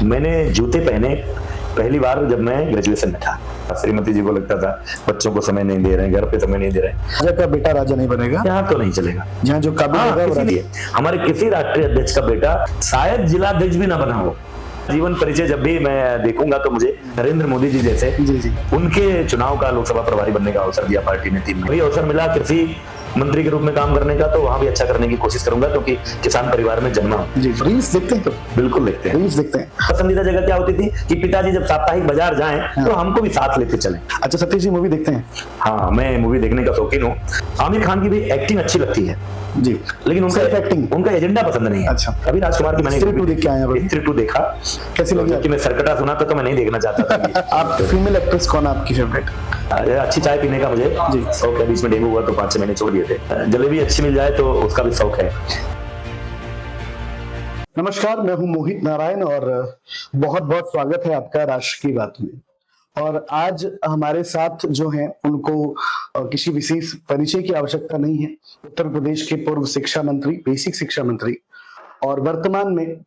मैंने जूते पहने पहली बार जब मैं ग्रेजुएशन में था। श्रीमती जी को लगता था बच्चों को समय नहीं दे रहे हैं, घर पे समय नहीं दे रहे हैं। राजा का बेटा राजा नहीं बनेगा, यहाँ तो नहीं चलेगा। जहाँ जो काबिल होगा वो इसीलिए हमारे किसी राष्ट्रीय अध्यक्ष का बेटा शायद जिला अध्यक्ष भी ना बना हो। जीवन परिचय जब भी मैं देखूंगा तो मुझे नरेंद्र मोदी जी जैसे जी उनके चुनाव का लोकसभा प्रभारी बनने का अवसर दिया पार्टी ने। 3 में भी अवसर मिला कृषि मंत्री के रूप में काम करने का, तो वहां भी अच्छा करने की कोशिश करूंगा क्योंकि किसान परिवार में जन्मा हूं। जी। रील्स देखते हैं तो बिल्कुल देखते हैं। रील्स देखते हैं। पसंदीदा जगह क्या होती थी कि पिताजी जब साप्ताहिक बाजार जाएं तो हमको भी साथ लेते चलें। अच्छा, सतीश जी मूवी देखते हैं? हाँ, मैं मूवी देखने का शौकीन हूँ। आमिर खान की भी एक्टिंग अच्छी लगती है जी, लेकिन उनका एजेंडा पसंद नहीं है। अच्छा। अभी राजकुमार की मैंने स्त्री 2 देख के आए हैं? स्त्री 2 देखा। कैसी लगी? कि मैं सरकटा सुना था तो मैं नहीं देखना चाहता था। आप फीमेल एक्ट्रेस कौन है आपकी फेवरेट? अच्छी चाय पीने का मुझे जी शौक है। बीच में डेंगू हुआ तो 5-6 महीने छोड़ दिए थे। जलेबी अच्छी मिल जाए तो उसका भी शौक है। नमस्कार, मैं हूं मोहित नारायण और बहुत बहुत स्वागत है आपका राष्ट्र की बात में। और आज हमारे साथ जो हैं उनको किसी विशेष परिचय की आवश्यकता नहीं है। उत्तर प्रदेश के पूर्व शिक्षा मंत्री, बेसिक शिक्षा मंत्री और वर्तमान में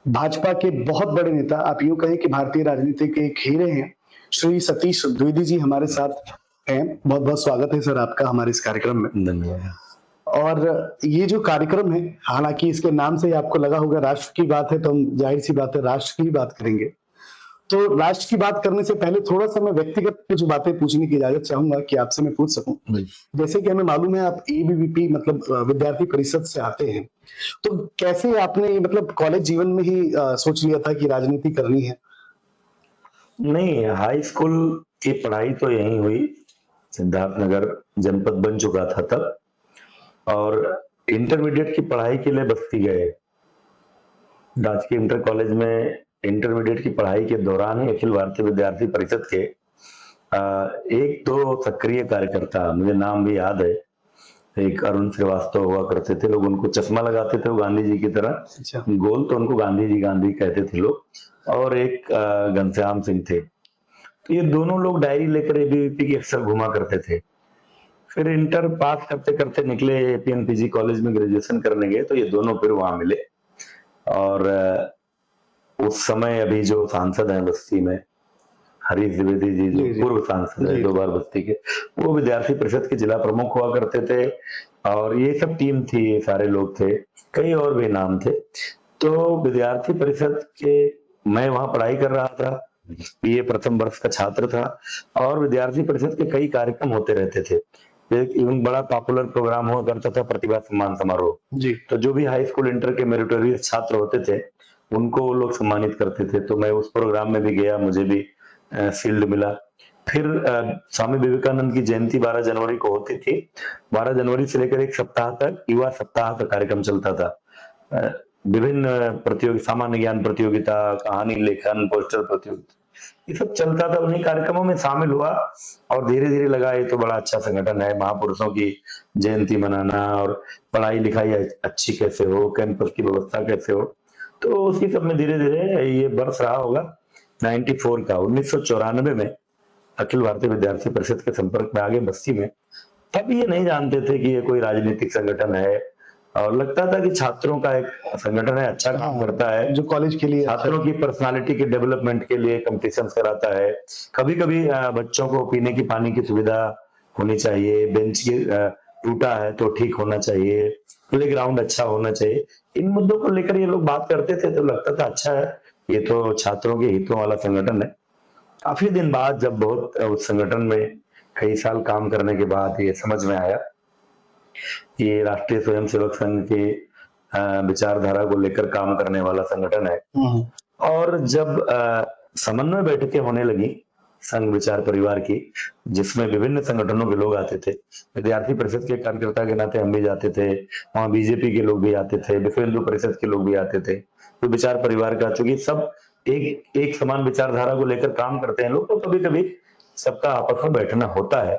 भाजपा के बहुत बड़े नेता, आप यूं कहें कि भारतीय राजनीति के एक हीरे हैं, श्री सतीश द्विवेदी जी हमारे साथ हैं। बहुत बहुत स्वागत है सर आपका हमारे इस कार्यक्रम में। धन्यवाद। और ये जो कार्यक्रम है, हालांकि इसके नाम से ही आपको लगा होगा राष्ट्र की बात है, तो हम जाहिर सी बात है राष्ट्र की ही बात करेंगे। तो राष्ट्र की बात करने से पहले थोड़ा सा मैं व्यक्तिगत कुछ बातें पूछने की इजाजत चाहूंगा कि आपसे मैं पूछ सकूं। जैसे कि हमें मालूम है आप एबीवीपी मतलब विद्यार्थी परिषद से आते हैं, तो कैसे आपने मतलब कॉलेज जीवन में ही सोच लिया था कि राजनीति करनी है? नहीं, हाई स्कूल की पढ़ाई तो यहीं हुई, सिद्धार्थनगर जनपद बन चुका था तब। और इंटरमीडिएट की पढ़ाई के लिए बस्ती गए। राजकीय इंटर कॉलेज में इंटरमीडिएट की पढ़ाई के दौरान ही अखिल भारतीय विद्यार्थी परिषद के 1-2 सक्रिय कार्यकर्ता, मुझे नाम भी याद है, एक अरुण श्रीवास्तव हुआ करते थे, लोग उनको चश्मा लगाते थे, वो गांधी जी की तरह। अच्छा। गोल तो उनको गांधी कहते थे लोग। और एक घनश्याम सिंह थे। तो ये दोनों लोग डायरी लेकर एबीवीपी की अक्सर घुमा करते थे। फिर इंटर पास करते करते निकले एपीएनपीजी कॉलेज में ग्रेजुएशन करने गए, तो ये दोनों फिर वहां मिले। और उस समय अभी जो सांसद हैं बस्ती में, हरीश द्विवेदी जी, जो पूर्व सांसद है 2 बार बस्ती के, वो विद्यार्थी परिषद के जिला प्रमुख हुआ करते थे। और ये सब टीम थी, ये सारे लोग थे, कई और भी नाम थे। तो विद्यार्थी परिषद के मैं वहां पढ़ाई कर रहा था, बीए प्रथम वर्ष का छात्र था। और विद्यार्थी परिषद के कई कार्यक्रम होते रहते थे। एक इवन बड़ा पॉपुलर प्रोग्राम हुआ करता था प्रतिभा सम्मान समारोह जी। तो जो भी हाई स्कूल इंटर के मेरिटोरियस छात्र होते थे उनको वो लोग सम्मानित करते थे। तो मैं उस प्रोग्राम में भी गया, मुझे भी फील्ड मिला। फिर स्वामी विवेकानंद की जयंती 12 जनवरी को होती थी। 12 जनवरी से लेकर 1 सप्ताह तक युवा सप्ताह का कार्यक्रम चलता था। विभिन्न प्रतियोगिता, सामान्य ज्ञान प्रतियोगिता, कहानी लेखन, पोस्टर प्रतियोगिता, ये सब चलता था। उन्हीं कार्यक्रमों में शामिल हुआ और धीरे धीरे लगा ये तो बड़ा अच्छा संगठन है, महापुरुषों की जयंती मनाना और पढ़ाई लिखाई अच्छी कैसे हो, कैंपस की व्यवस्था कैसे हो। तो उसी सब में धीरे धीरे ये वर्ष रहा होगा 94 का, 1994 में अखिल भारतीय विद्यार्थी परिषद के संपर्क में आ गए बस्ती में। तब ये नहीं जानते थे कि ये कोई राजनीतिक संगठन है, और लगता था कि छात्रों का एक संगठन है, अच्छा काम करता है, जो कॉलेज के लिए छात्रों की पर्सनालिटी के डेवलपमेंट के लिए कंपटीशन कराता है। कभी कभी बच्चों को पीने की पानी की सुविधा होनी चाहिए, बेंच की टूटा है तो ठीक होना चाहिए, प्लेग्राउंड अच्छा होना चाहिए। इन मुद्दों को लेकर ये लोग बात करते थे तो लगता था अच्छा है, ये तो छात्रों के हितों वाला संगठन है। काफी दिन बाद जब बहुत उस संगठन में कई साल काम करने के बाद ये समझ में आया ये राष्ट्रीय स्वयंसेवक संघ के विचारधारा को लेकर काम करने वाला संगठन है। और जब समन्वय बैठकें होने लगी संघ विचार परिवार की, जिसमें विभिन्न संगठनों के लोग आते थे, विद्यार्थी परिषद के कार्यकर्ता के नाते हम भी जाते थे, वहां बीजेपी के लोग भी आते थे, विश्व हिंदू परिषद के लोग भी आते थे। तो विचार परिवार का, चूंकि सब एक समान विचारधारा को लेकर काम करते हैं लोग, तो कभी कभी सबका आपस में बैठना होता है।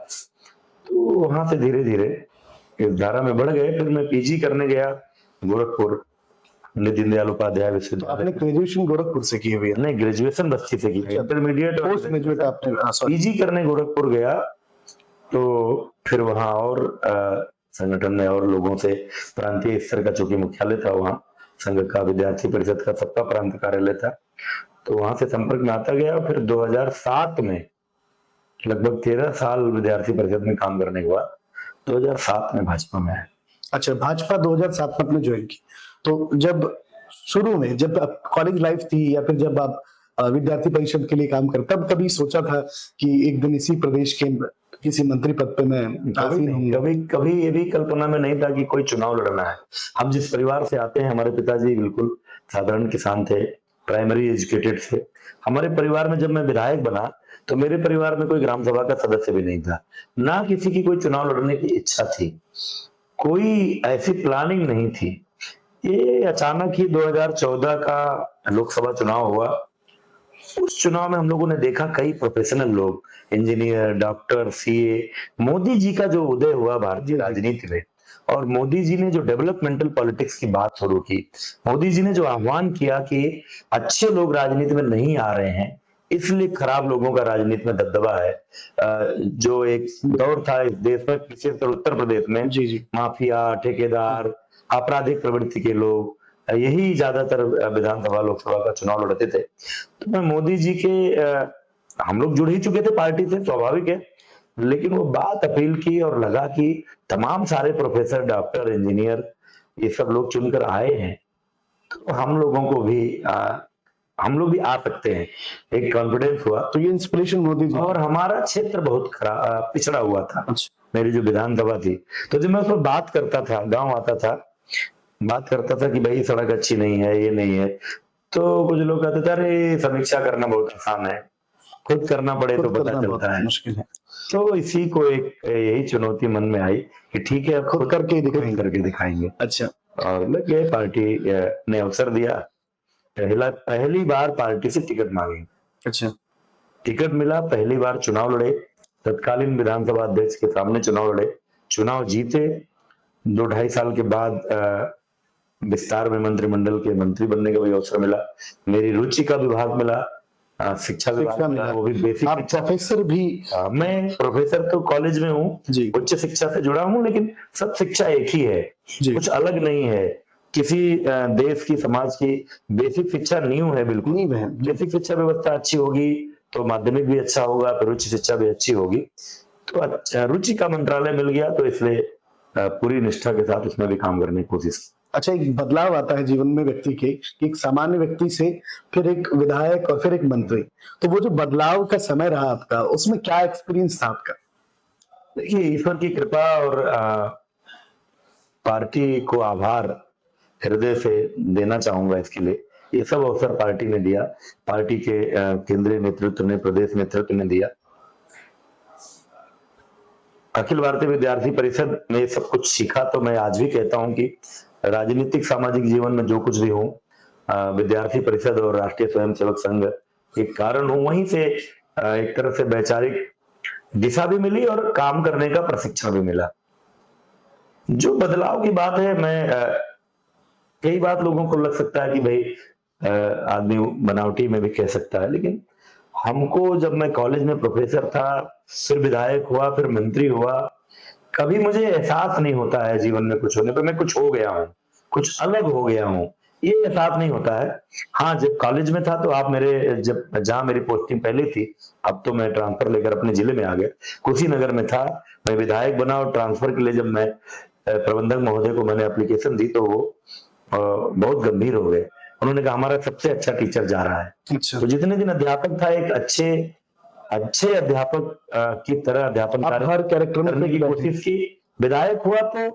तो वहां से धीरे धीरे इस धारा में बढ़ गए। फिर मैं पीजी करने गया गोरखपुर, दीनदयाल उपाध्याय विश्वविद्यालय। आपने ग्रेजुएशन गोरखपुर से की हुई है? नहीं, ग्रेजुएशन बस्ती से की, इंटरमीडिएट और पोस्ट ग्रेजुएट आपने? पीजी करने गोरखपुर गया। तो फिर वहां और संगठन में और लोगों से, प्रांतीय स्तर का चूंकि मुख्यालय था वहां संघ का, विद्यार्थी परिषद का सबका प्रांत कार्यालय था, तो वहां से संपर्क में आता गया। फिर 2007 में लगभग 13 साल विद्यार्थी परिषद में काम करने के बाद 2007 में भाजपा में आया। अच्छा, भाजपा 2007 में आपने ज्वाइन की। तो जब शुरू में जब कॉलेज लाइफ थी या फिर जब आप विद्यार्थी परिषद के लिए काम करते, तब कभी सोचा था कि एक दिन इसी प्रदेश के किसी मंत्री पद पे मैं आसीन होऊंगा? कभी कभी ये भी कल्पना में नहीं था कि कोई चुनाव लड़ना है। हम जिस परिवार से आते हैं, हमारे पिताजी बिल्कुल साधारण किसान थे, प्राइमरी एजुकेटेड थे। हमारे परिवार में जब मैं विधायक बना तो मेरे परिवार में कोई ग्राम सभा का सदस्य भी नहीं था, ना किसी की कोई चुनाव लड़ने की इच्छा थी, कोई ऐसी प्लानिंग नहीं थी। ये अचानक ही 2014 का लोकसभा चुनाव हुआ। उस चुनाव में हम लोगों ने देखा कई प्रोफेशनल लोग, engineer, doctor, CA, Modi ji का जो उदय हुआ भारतीय राजनीति में, और मोदी जी ने जो डेवलपमेंटल पॉलिटिक्स की बात शुरू की, मोदी जी ने जो आह्वान किया कि अच्छे लोग राजनीति में नहीं आ रहे हैं, इसलिए खराब लोगों का राजनीति में दबदबा है। जो एक दौर था इस देश में, विशेषकर उत्तर प्रदेश में, जी माफिया, ठेकेदार, आपराधिक प्रवृत्ति के लोग, यही ज्यादातर विधानसभा लोकसभा का चुनाव लड़ते थे। तो मैं मोदी जी के हम लोग जुड़ ही चुके थे पार्टी से, स्वाभाविक है, लेकिन वो बात अपील की और लगा कि तमाम सारे प्रोफेसर, डॉक्टर, इंजीनियर, ये सब लोग चुनकर आए हैं, तो हम लोग भी आ सकते हैं। एक कॉन्फिडेंस हुआ। तो ये इंस्पिरेशन मोदी जी। और हमारा क्षेत्र बहुत पिछड़ा हुआ था। अच्छा। मेरी जो विधानसभा थी, तो जब मैं उसमें बात करता था, गांव आता था, बात करता था कि भाई सड़क अच्छी नहीं है, ये नहीं है, तो कुछ लोग कहते थे अरे समीक्षा करना बहुत आसान है, खुद करना पड़े तो पता चलता है। मुश्किल है। तो इसी को एक यही चुनौती मन में आई कि ठीक है, खुद करके दिखाएंगे। अच्छा। और लग गए, पार्टी ने अवसर दिया। पहली बार पार्टी से टिकट मांगी। अच्छा। टिकट मिला, पहली बार चुनाव लड़े, तत्कालीन विधानसभा अध्यक्ष के सामने चुनाव लड़े, चुनाव जीते। 2-2.5 साल के बाद विस्तार में मंत्रिमंडल के मंत्री बनने का भी अवसर मिला। मेरी रुचि का विभाग मिला, शिक्षा विभाग मिला, वो भी बेसिक। आप प्रोफेसर भी? मैं प्रोफेसर तो कॉलेज में हूँ, उच्च शिक्षा से जुड़ा हूँ, लेकिन सब शिक्षा एक ही है, कुछ अलग नहीं है। किसी देश की, समाज की बेसिक शिक्षा नींव है, बिल्कुल नहीं है। बेसिक शिक्षा व्यवस्था अच्छी होगी तो माध्यमिक भी अच्छा होगा, फिर उच्च शिक्षा भी अच्छी होगी। तो रुचि का मंत्रालय मिल गया, तो इसलिए पूरी निष्ठा के साथ उसमें भी काम करने की कोशिश की। अच्छा, एक बदलाव आता है जीवन में व्यक्ति के, एक सामान्य व्यक्ति से फिर एक विधायक और फिर एक मंत्री, तो वो जो बदलाव का समय रहा आपका, उसमें क्या एक्सपीरियंस था आपका? देखिए, ईश्वर की कृपा और पार्टी को आभार हृदय से देना चाहूंगा इसके लिए। ये सब अवसर पार्टी ने दिया, पार्टी के केंद्रीय नेतृत्व ने, प्रदेश नेतृत्व ने दिया। अखिल भारतीय विद्यार्थी परिषद में सब कुछ सीखा। तो मैं आज भी कहता हूं कि राजनीतिक सामाजिक जीवन में जो कुछ भी हूँ, विद्यार्थी परिषद और राष्ट्रीय स्वयंसेवक संघ के कारण हूँ। वहीं से एक तरह से वैचारिक दिशा भी मिली और काम करने का प्रशिक्षण भी मिला। जो बदलाव की बात है, मैं कई बात लोगों को लग सकता है कि भाई आदमी बनावटी में भी कह सकता है, लेकिन हमको, जब मैं कॉलेज में प्रोफेसर था, फिर विधायक हुआ, फिर मंत्री हुआ, कभी मुझे एहसास नहीं होता है जीवन में कुछ होने पर मैं कुछ हो गया हूँ, कुछ अलग हो गया हूँ, ये एहसास नहीं होता है। हाँ, जब कॉलेज में था तो आप जहाँ मेरी पोस्टिंग पहले थी, अब तो मैं ट्रांसफर लेकर अपने जिले में आ गया, कुशीनगर में था, मैं विधायक बना और ट्रांसफर के लिए जब मैं प्रबंधक महोदय को मैंने एप्लीकेशन दी तो वो बहुत गंभीर हो गए। उन्होंने कहा हमारा सबसे अच्छा टीचर जा रहा है। अच्छा। तो जितने दिन अध्यापक था, एक अच्छे अध्यापक की तरह अध्यापन करने की कोशिश की। विधायक हुआ तो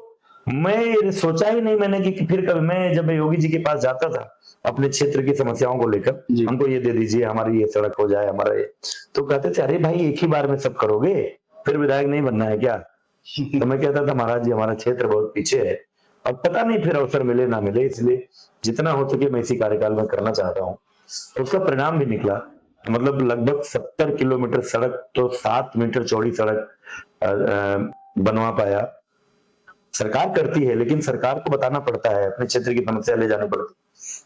मैं सोचा ही नहीं मैंने कि फिर कभी मैं जब योगी जी के पास जाता था अपने क्षेत्र की समस्याओं को लेकर, हमको ये दे दीजिए, हमारी ये सड़क हो जाए, हमारा ये, तो कहते थे अरे भाई एक ही बार में सब करोगे, फिर विधायक नहीं बनना है क्या? तो मैं कहता था महाराज जी हमारा क्षेत्र बहुत पीछे है, और पता नहीं फिर अवसर मिले ना मिले, इसलिए जितना हो सके मैं इसी कार्यकाल में करना चाहता हूँ। तो उसका परिणाम भी निकला। मतलब लगभग 70 किलोमीटर सड़क, तो 7 मीटर चौड़ी सड़क बनवा पाया। सरकार करती है, लेकिन सरकार को बताना पड़ता है, अपने क्षेत्र की समस्या ले जानी पड़ती।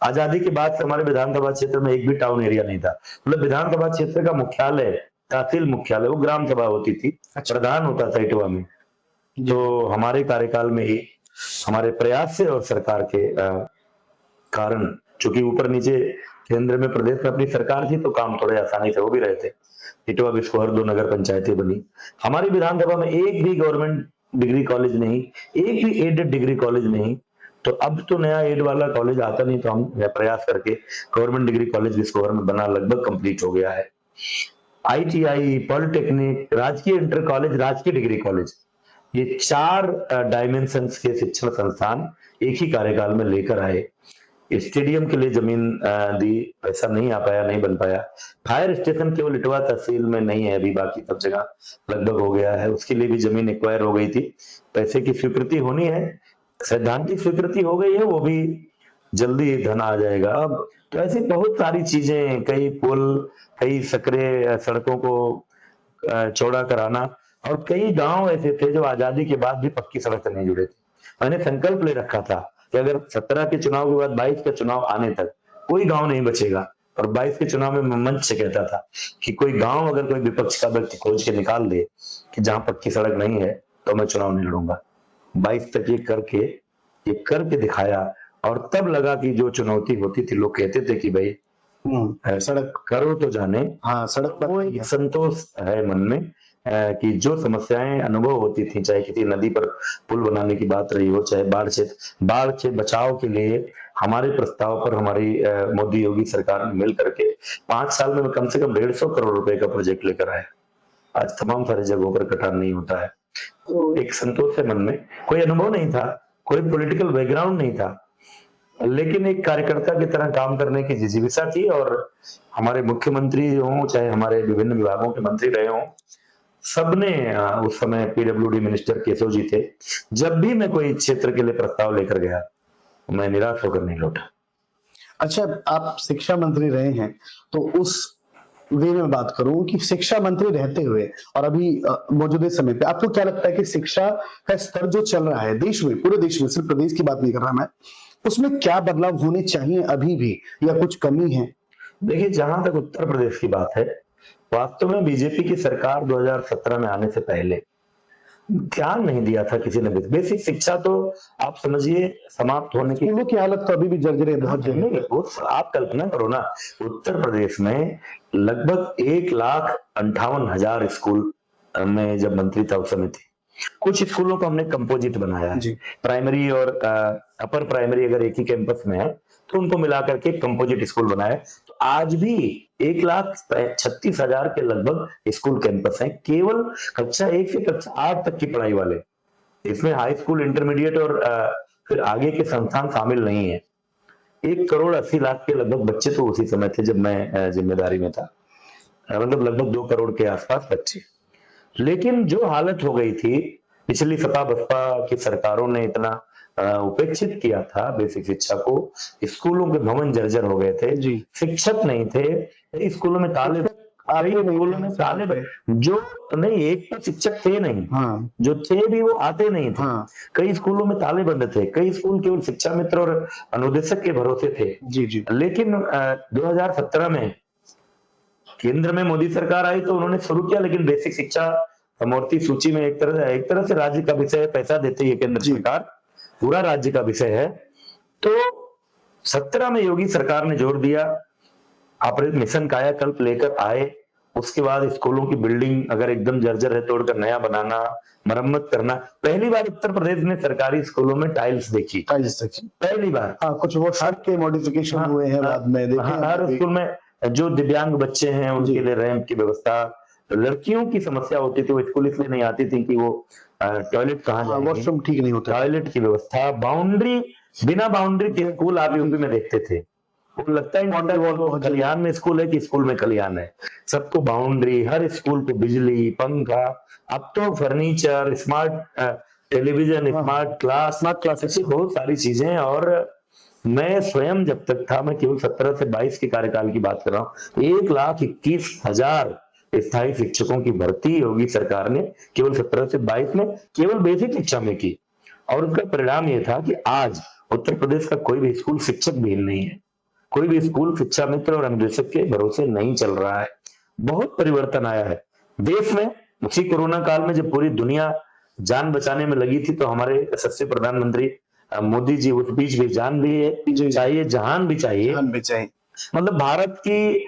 आजादी के बाद से हमारे विधानसभा क्षेत्र में एक भी टाउन एरिया नहीं था। मतलब विधानसभा क्षेत्र का मुख्यालय, तहसील मुख्यालय, वो ग्राम सभा होती थी, प्रधान होता था इटवा में। जो हमारे कार्यकाल में ही हमारे प्रयास से और सरकार के कारण, चूंकि ऊपर नीचे केंद्र में प्रदेश में अपनी सरकार थी तो काम थोड़े आसानी से हो भी रहे थे। इटवा बिस्कोहर 2 नगर पंचायतें बनी। हमारी विधानसभा में एक भी गवर्नमेंट डिग्री कॉलेज नहीं, एक भी एडेड डिग्री कॉलेज नहीं। तो अब तो नया एड वाला कॉलेज आता नहीं, तो हम प्रयास करके गवर्नमेंट डिग्री कॉलेज बिस्कोहर में बना, लगभग कंप्लीट हो गया है। ITI, पॉलिटेक्निक, राजकीय इंटर कॉलेज, राजकीय डिग्री कॉलेज, ये 4 डायमेंशंस के शिक्षण संस्थान एक ही कार्यकाल में लेकर आए। स्टेडियम के लिए जमीन दी, पैसा नहीं आ पाया, नहीं बन पाया। फायर स्टेशन केवल इटवा तहसील में नहीं है अभी, बाकी सब जगह लगभग हो गया है। उसके लिए भी जमीन एक्वायर हो गई थी, पैसे की स्वीकृति होनी है, सैद्धांतिक स्वीकृति हो गई है, वो भी जल्दी धन आ जाएगा। अब तो ऐसी बहुत सारी चीजें, कई पुल, कई सकरे सड़कों को चौड़ा कराना, और कई गांव ऐसे थे जो आजादी के बाद भी पक्की सड़क से नहीं जुड़े थे। मैंने संकल्प ले रखा था कि अगर 17 के चुनाव के बाद 22 का चुनाव आने तक कोई गांव नहीं बचेगा। और 22 के चुनाव में मैं मंच से कहता था कि कोई गांव अगर कोई विपक्ष का व्यक्ति खोज के निकाल दे कि जहां पक्की सड़क नहीं है, तो मैं चुनाव नहीं लड़ूंगा। 22 तक ये करके दिखाया। और तब लगा कि जो चुनौती होती थी, लोग कहते थे कि भाई सड़क करो तो जाने, हाँ सड़क पर वो एक संतोष है मन में कि जो समस्याएं अनुभव होती थी, चाहे किसी नदी पर पुल बनाने की बात रही हो, चाहे बाढ़ से बचाव के लिए हमारे प्रस्ताव पर हमारी मोदी योगी सरकार ने मिल करके 5 साल में कम से कम 150 करोड़ रुपए का प्रोजेक्ट लेकर आए। आज तमाम सारी जगहों पर कटान नहीं होता है। तो एक संतोष है मन में। कोई अनुभव नहीं था, कोई पॉलिटिकल बैकग्राउंड नहीं था, लेकिन एक कार्यकर्ता की तरह काम करने की जिज्ञासा थी। और हमारे मुख्यमंत्री हों, चाहे हमारे विभिन्न विभागों के मंत्री रहे हों, सबने, उस समय PWD मिनिस्टर केशव जी थे, जब भी मैं कोई क्षेत्र के लिए प्रस्ताव लेकर गया, मैं निराश होकर नहीं लौटा। अच्छा, आप शिक्षा मंत्री रहे हैं, तो उस वे में बात करूं कि शिक्षा मंत्री रहते हुए और अभी मौजूदा समय पे आपको क्या लगता है कि शिक्षा का स्तर जो चल रहा है देश में, पूरे देश में, सिर्फ प्रदेश की बात नहीं कर रहा मैं, उसमें क्या बदलाव होने चाहिए अभी भी, या कुछ कमी है? देखिए, जहां तक उत्तर प्रदेश की बात है, वास्तव में बीजेपी की सरकार 2017 में आने से पहले ध्यान नहीं दिया था किसी ने। बेसिक शिक्षा तो आप समझिए समाप्त होने की, स्कूलों की हालत तो अभी भी जर्जर है बहुत जगह। आप कल्पना करो ना, उत्तर प्रदेश में लगभग 1,58,000 स्कूल में जब मंत्री था उस समय थे। कुछ स्कूलों को हमने कंपोजिट बनाया है, प्राइमरी और अपर प्राइमरी अगर एक ही कैंपस में है तो उनको मिलाकर के कंपोजिट स्कूल बनाया। तो आज भी 1,36,000 के लगभग स्कूल कैंपस हैं, केवल कक्षा 1 से कक्षा 8 तक की पढ़ाई वाले। इसमें हाई स्कूल, इंटरमीडिएट और फिर आगे के संस्थान शामिल नहीं है। 1,80,00,000 के लगभग बच्चे तो उसी समय थे जब मैं जिम्मेदारी में था, मतलब लगभग 2 करोड़ के आसपास बच्चे। लेकिन जो हालत हो गई थी, पिछली सपा बसपा की सरकारों ने इतना उपेक्षित किया था बेसिक शिक्षा को, स्कूलों के भवन जर्जर हो गए थे, शिक्षक नहीं थे, स्कूलों में ताले, स्कूलों में ताले, जो नहीं, एक तो शिक्षक थे नहीं, जो थे भी वो आते नहीं थे। कई स्कूलों में ताले बंद थे, कई स्कूल केवल शिक्षा मित्र और अनुदेशक के भरोसे थे। लेकिन 2017 में केंद्र में मोदी सरकार आई तो उन्होंने शुरू किया, लेकिन बेसिक शिक्षा समवर्ती सूची में एक तरह से राज्य का विषय है, पैसा देती है केंद्र सरकार, पूरा राज्य का विषय है। तो 17 में योगी सरकार ने जोर दिया, ऑपरेशन मिशन कायाकल्प लेकर आए। उसके बाद स्कूलों की बिल्डिंग अगर एकदम जर्जर है तोड़कर नया बनाना, मरम्मत करना। पहली बार उत्तर प्रदेश में सरकारी स्कूलों में टाइल्स देखी, पहली बार। कुछ वो सड़क के मॉडिफिकेशन हुए हैं बाद में, हर स्कूल में जो दिव्यांग बच्चे हैं उनके लिए रैंप की व्यवस्था। लड़कियों की समस्या होती थी, वो स्कूल इसलिए नहीं आती थी कि वो टॉयलेट कहाँ जाएंगी, वॉशरूम ठीक नहीं होता, टॉयलेट की व्यवस्था, बाउंड्री, बिना बाउंड्री के स्कूल आप यूपी में देखते थे, वो लगता ही नहीं था खलिहान में स्कूल है कि स्कूल में खलिहान है। सबको बाउंड्री, हर स्कूल को बिजली, पंखा, अब तो furniture, smart television, smart class, ऐसी बहुत सारी चीजें। और मैं स्वयं जब तक था, मैं केवल 17 से 22 के कार्यकाल की बात कर रहा हूँ, 1,21,000 स्थायी शिक्षकों की भर्ती योगी सरकार ने केवल 17 से 22 में केवल बेसिक शिक्षा में की। और उसका परिणाम यह था कि आज उत्तर प्रदेश का कोई भी स्कूल शिक्षक विहीन नहीं है, कोई भी स्कूल शिक्षा मित्र और अनुदेशक के भरोसे नहीं चल रहा है। बहुत परिवर्तन आया है देश में। उसी कोरोना काल में जब पूरी दुनिया जान बचाने में लगी थी, तो हमारे यशस्वी प्रधानमंत्री मोदी जी उस बीच भी जान भी चाहिए, जहान भी चाहिए, मतलब भारत की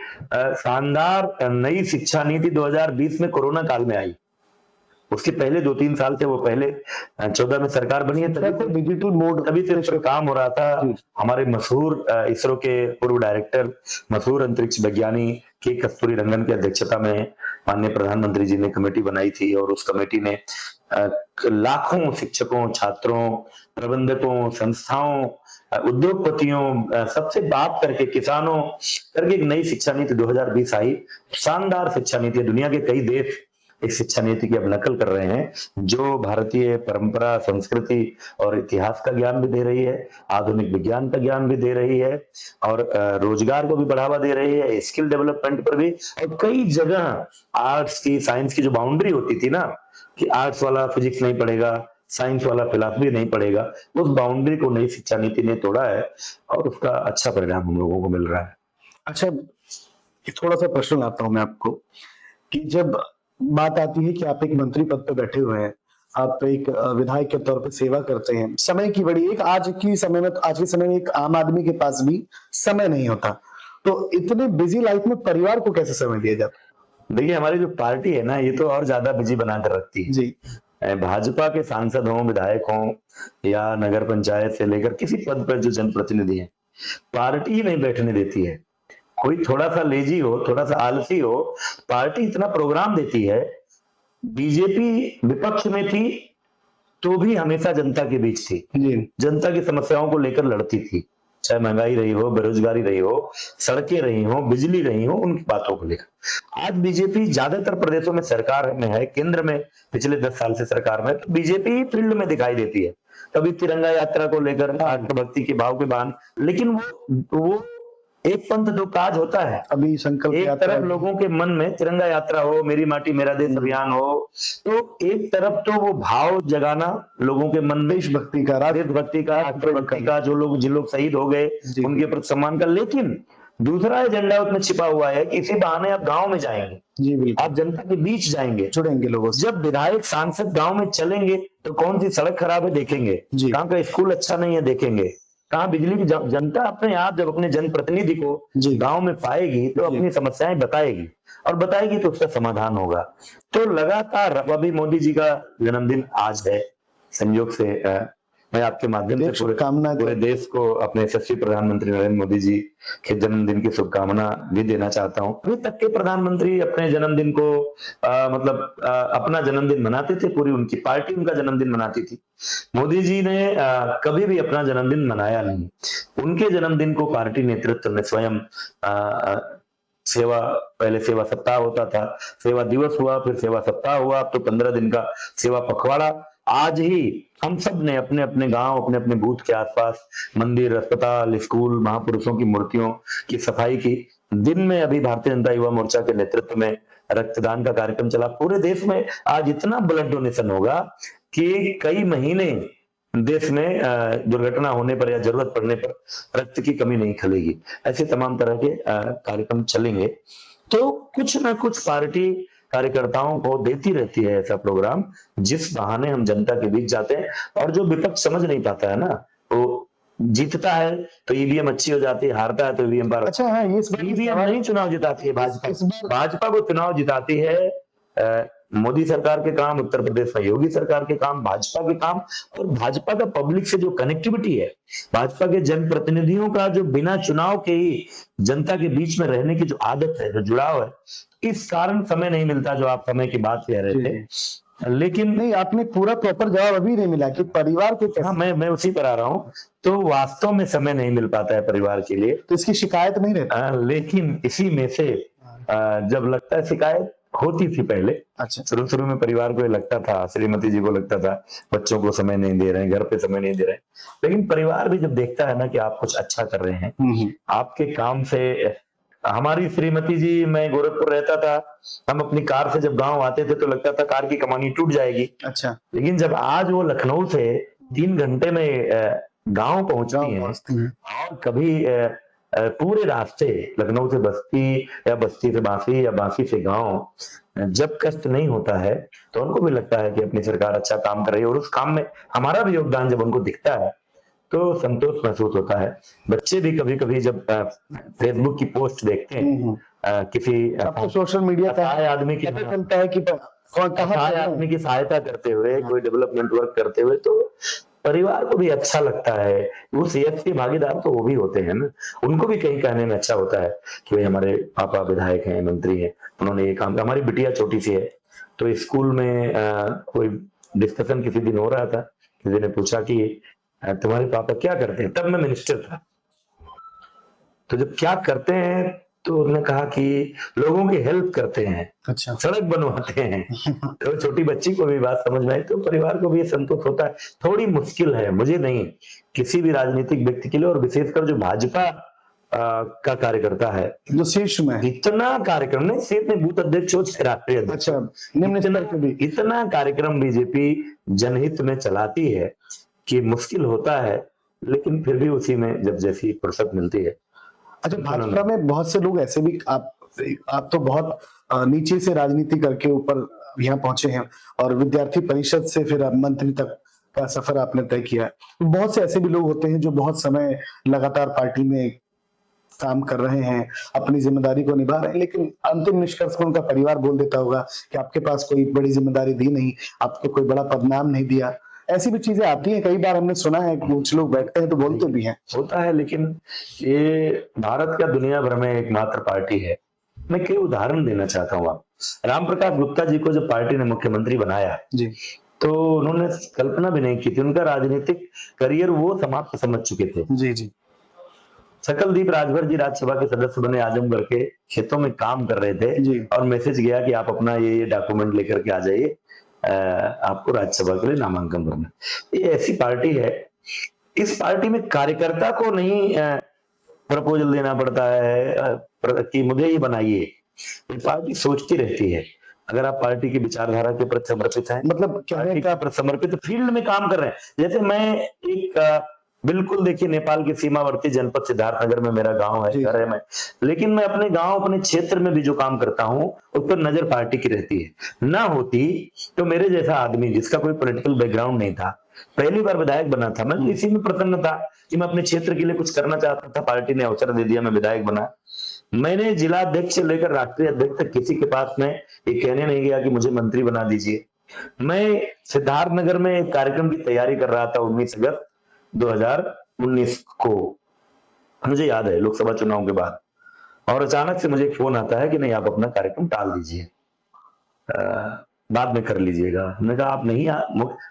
शानदार नई शिक्षा नीति 2020 में कोरोना काल में आई। उसके पहले 2-3 साल से, वो पहले 14 में सरकार बनी है, तभी डिजिटल मोड तभी तो इस पर काम हो रहा था। हमारे मशहूर इसरो के पूर्व डायरेक्टर, मशहूर अंतरिक्ष विज्ञानी के कस्तूरी रंगन की अध्यक्षता में माननीय प्रधानमंत्री जी ने कमेटी बनाई थी, और उस कमेटी ने लाखों शिक्षकों, छात्रों, प्रबंधकों, संस्थाओं, उद्योगपतियों सबसे बात करके, किसानों करके एक नई शिक्षा नीति 2020 आई। शानदार शिक्षा नीति है। दुनिया के कई देश इस शिक्षा नीति की अब नकल कर रहे हैं, जो भारतीय परंपरा, संस्कृति और इतिहास का ज्ञान भी दे रही है, आधुनिक विज्ञान का ज्ञान भी दे रही है, और रोजगार को भी बढ़ावा दे रही है, स्किल डेवलपमेंट पर भी। और कई जगह आर्ट्स की, साइंस की जो बाउंड्री होती थी ना, कि आर्ट्स वाला फिजिक्स नहीं पढ़ेगा, साइंस वाला फिलॉसफी नहीं पढ़ेगा, उस बाउंड्री को नई शिक्षा नीति ने तोड़ा है, और उसका अच्छा परिणाम हम लोगों को मिल रहा है। अच्छा, थोड़ा सा प्रश्न लाता हूं मैं आपको, कि जब बात आती है कि आप एक मंत्री पद पर बैठे हुए हैं, आप एक विधायक के तौर पर सेवा करते हैं, समय की बड़ी एक आज के समय में एक आम आदमी के पास भी समय नहीं होता, तो इतने बिजी लाइफ में परिवार को कैसे समय दिया जाता है? देखिए, हमारी जो पार्टी है ना, ये तो और ज्यादा बिजी बनाकर रखती है जी। भाजपा के सांसद हों, विधायक हों, या नगर पंचायत से लेकर किसी पद पर जो जनप्रतिनिधि हैं, पार्टी ही नहीं बैठने देती है। कोई थोड़ा सा लेजी हो, थोड़ा सा आलसी हो, पार्टी इतना प्रोग्राम देती है। बीजेपी विपक्ष में थी तो भी हमेशा जनता के बीच थी, जनता की समस्याओं को लेकर लड़ती थी, चाहे महंगाई रही हो, बेरोजगारी रही हो, सड़कें रही हो, बिजली रही हो, उनकी बातों को लेकर। आज बीजेपी ज्यादातर प्रदेशों में सरकार में है, केंद्र में पिछले 10 साल से सरकार में, तो बीजेपी फील्ड में दिखाई देती है। कभी तिरंगा यात्रा को लेकर राष्ट्रभक्ति के भाव के बहान, लेकिन वो एक पंथ दो काज होता है। अभी संकल्प एक तरफ लोगों के मन में तिरंगा यात्रा हो, मेरी माटी मेरा देश अभियान हो, तो एक तरफ तो वो भाव जगाना लोगों के मन में, देशभक्ति का, राष्ट्रभक्ति का, जिन लोग शहीद हो गए उनके प्रति सम्मान का। लेकिन दूसरा एजेंडा उसमें छिपा हुआ है कि इसी बहाने आप गांव में जाएंगे, जी बिल्कुल, आप जनता के बीच जाएंगे, जुड़ेंगे लोगों से। जब विधायक सांसद गांव में चलेंगे तो कौन सी सड़क खराब है देखेंगे, कहाँ का स्कूल अच्छा नहीं है देखेंगे, कहाँ बिजली की, जनता अपने आप जब अपने जनप्रतिनिधि को गांव में पाएगी तो अपनी समस्याएं बताएगी, और बताएगी तो उसका समाधान होगा। तो लगातार, अभी मोदी जी का जन्मदिन आज है, संयोग से मैं आपके माध्यम से पूरे देश को अपने यशस्वी प्रधानमंत्री नरेंद्र मोदी जी के जन्मदिन की शुभकामना भी देना चाहता हूं। अभी तक के प्रधानमंत्री अपने जन्मदिन को अपना जन्मदिन मनाते थे, पूरी उनकी पार्टी उनका जन्मदिन मनाती थी। मोदी जी ने कभी भी अपना जन्मदिन मनाया नहीं। उनके जन्मदिन को पार्टी नेतृत्व ने स्वयं पहले सेवा सप्ताह होता था, सेवा दिवस हुआ, फिर सेवा सप्ताह हुआ, अब तो 15 दिन का सेवा पखवाड़ा। आज ही हम सब ने अपने अपने गांव, अपने अपने बूथ के आसपास मंदिर, अस्पताल, स्कूल, महापुरुषों की मूर्तियों की सफाई की। दिन में अभी भारतीय जनता युवा मोर्चा के नेतृत्व में रक्तदान का कार्यक्रम चला। पूरे देश में आज इतना ब्लड डोनेशन होगा कि कई महीने देश में दुर्घटना होने पर या जरूरत पड़ने पर रक्त की कमी नहीं खलेगी। ऐसे तमाम तरह के कार्यक्रम चलेंगे। तो कुछ ना कुछ पार्टी कार्यकर्ताओं को देती रहती है ऐसा प्रोग्राम, जिस बहाने हम जनता के बीच जाते हैं। और जो विपक्ष समझ नहीं पाता है ना, वो जीतता है तो ईवीएम अच्छी हो जाती है, हारता है तो ईवीएम पर। अच्छा है, ये ईवीएम नहीं चुनाव जिताती है भाजपा, भाजपा को चुनाव जिताती है मोदी सरकार के काम, उत्तर प्रदेश में योगी सरकार के काम, भाजपा के काम, और भाजपा का पब्लिक से जो कनेक्टिविटी है, भाजपा के जनप्रतिनिधियों का जो बिना चुनाव के ही जनता के बीच में रहने की जो आदत है, जो जुड़ाव है, इस कारण समय नहीं मिलता, जो आप समय की बात कह रहे थे। लेकिन नहीं, आपने पूरा प्रॉपर जवाब अभी नहीं मिला कि परिवार को कैसे। हाँ, मैं उसी पर आ रहा हूँ। तो वास्तव में समय नहीं मिल पाता है परिवार के लिए, तो इसकी शिकायत नहीं रहती। लेकिन इसी में से जब लगता है, शिकायत होती थी पहले। अच्छा, शुरू में परिवार को लगता था, श्रीमती जी को लगता था बच्चों को समय नहीं दे रहे हैं, घर पे समय नहीं दे रहे हैं। लेकिन परिवार भी जब देखता है ना कि आप कुछ अच्छा कर रहे हैं, आपके काम से। हमारी श्रीमती जी, मैं गोरखपुर रहता था, हम अपनी कार से जब गांव आते थे तो लगता था कार की कमानी टूट जाएगी। अच्छा, लेकिन जब आज वो लखनऊ से 3 घंटे में गांव पहुंचती हैं, और कभी पूरे रास्ते लखनऊ से बस्ती, या बस्ती से बांसी, या बांसी से गांव, जब कष्ट नहीं होता है तो उनको भी लगता है कि अपनी सरकार अच्छा काम कर रही है। और उस काम में हमारा भी योगदान जब उनको दिखता है तो संतोष महसूस होता है। बच्चे भी कभी कभी जब फेसबुक की पोस्ट देखते हैं किसी अब तो सोशल मीडिया का असहाय आदमी की पता चलता है कि कौन कहाँ असहाय पर है। आदमी की सहायता करते हुए, कोई डेवलपमेंट वर्क करते हुए, तो परिवार को भी अच्छा लगता है। वो सेहत के भागीदार तो वो भी होते हैं ना, उनको भी कहीं कहने में अच्छा होता है कि भाई हमारे पापा विधायक हैं, मंत्री हैं, उन्होंने ये काम किया। हमारी बिटिया छोटी सी है, तो स्कूल में कोई डिस्कशन किसी दिन हो रहा था, किसी ने पूछा कि तुम्हारे पापा क्या करते हैं, तब मैं मिनिस्टर था, तो जब क्या करते हैं तो उन्होंने कहा कि लोगों की हेल्प करते हैं, अच्छा। सड़क बनवाते हैं। तो छोटी बच्ची को भी बात समझ में आई, तो परिवार को भी ये संतोष होता है। थोड़ी मुश्किल है, मुझे नहीं, किसी भी राजनीतिक व्यक्ति के लिए, और विशेषकर जो भाजपा का कार्यकर्ता है, जो शीर्ष में है। इतना कार्यक्रम नहीं, सिर्फ में बूथ अध्यक्ष हो, राष्ट्रीय अध्यक्ष, अच्छा, निम्न स्तर पे भी इतना कार्यक्रम बीजेपी जनहित में चलाती है कि मुश्किल होता है, लेकिन फिर भी उसी में जब जैसी फुर्सत मिलती है। अच्छा, भाजपा में बहुत से लोग ऐसे भी, आप तो बहुत नीचे से राजनीति करके ऊपर यहाँ पहुंचे हैं, और विद्यार्थी परिषद से फिर आप मंत्री तक का सफर आपने तय किया है। बहुत से ऐसे भी लोग होते हैं जो बहुत समय लगातार पार्टी में काम कर रहे हैं, अपनी जिम्मेदारी को निभा रहे हैं, लेकिन अंतिम निष्कर्ष में उनका परिवार बोल देता होगा कि आपके पास कोई बड़ी जिम्मेदारी दी नहीं, आपको कोई बड़ा पदनाम नहीं दिया। ऐसी भी चीजें आती हैं, कई बार हमने सुना है, कुछ लोग बैठते हैं तो बोलते भी हैं। होता है, लेकिन ये भारत का दुनिया भर में एकमात्र पार्टी है। मैं कई उदाहरण देना चाहता हूँ। आप राम प्रकाश गुप्ता जी को जब पार्टी ने मुख्यमंत्री बनाया जी, तो उन्होंने कल्पना भी नहीं की थी, उनका राजनीतिक करियर वो समाप्त समझ चुके थे। जी जी। सकलदीप राजभर जी राज्यसभा के सदस्य बने, आजमगढ़ के खेतों में काम कर रहे थे जी। और मैसेज गया कि आप अपना ये डॉक्यूमेंट लेकर के आ जाइए, आपको राज्यसभा के लिए नामांकन भरना। ये ऐसी पार्टी है, इस पार्टी में कार्यकर्ता को नहीं प्रपोजल देना पड़ता है कि मुझे ही बनाइए। ये पार्टी सोचती रहती है। अगर आप पार्टी की विचारधारा के प्रति समर्पित हैं, मतलब कहने का समर्पित फील्ड में काम कर रहे हैं। जैसे मैं एक बिल्कुल, देखिए, नेपाल के सीमावर्ती जनपद सिद्धार्थनगर में मेरा गांव है, घर है, मैं, लेकिन मैं अपने गांव, अपने क्षेत्र में भी जो काम करता हूं उस पर नजर पार्टी की रहती है। ना होती तो मेरे जैसा आदमी जिसका कोई पॉलिटिकल बैकग्राउंड नहीं था, पहली बार विधायक बना था, मैं इसी में प्रसन्न था कि मैं अपने क्षेत्र के लिए कुछ करना चाहता था। पार्टी ने अवसर दे दिया, मैं विधायक बना। मैंने जिला अध्यक्ष से लेकर राष्ट्रीय अध्यक्ष तक किसी के पास में ये कहने नहीं गया कि मुझे मंत्री बना दीजिए। मैं सिद्धार्थनगर में एक कार्यक्रम की तैयारी कर रहा था 19 अगस्त 2019 को, मुझे याद है, लोकसभा चुनाव के बाद, और अचानक से मुझे फोन आता है कि नहीं, आप अपना कार्यक्रम टाल दीजिए, बाद में कर लीजिएगा। मैंने कहा आप नहीं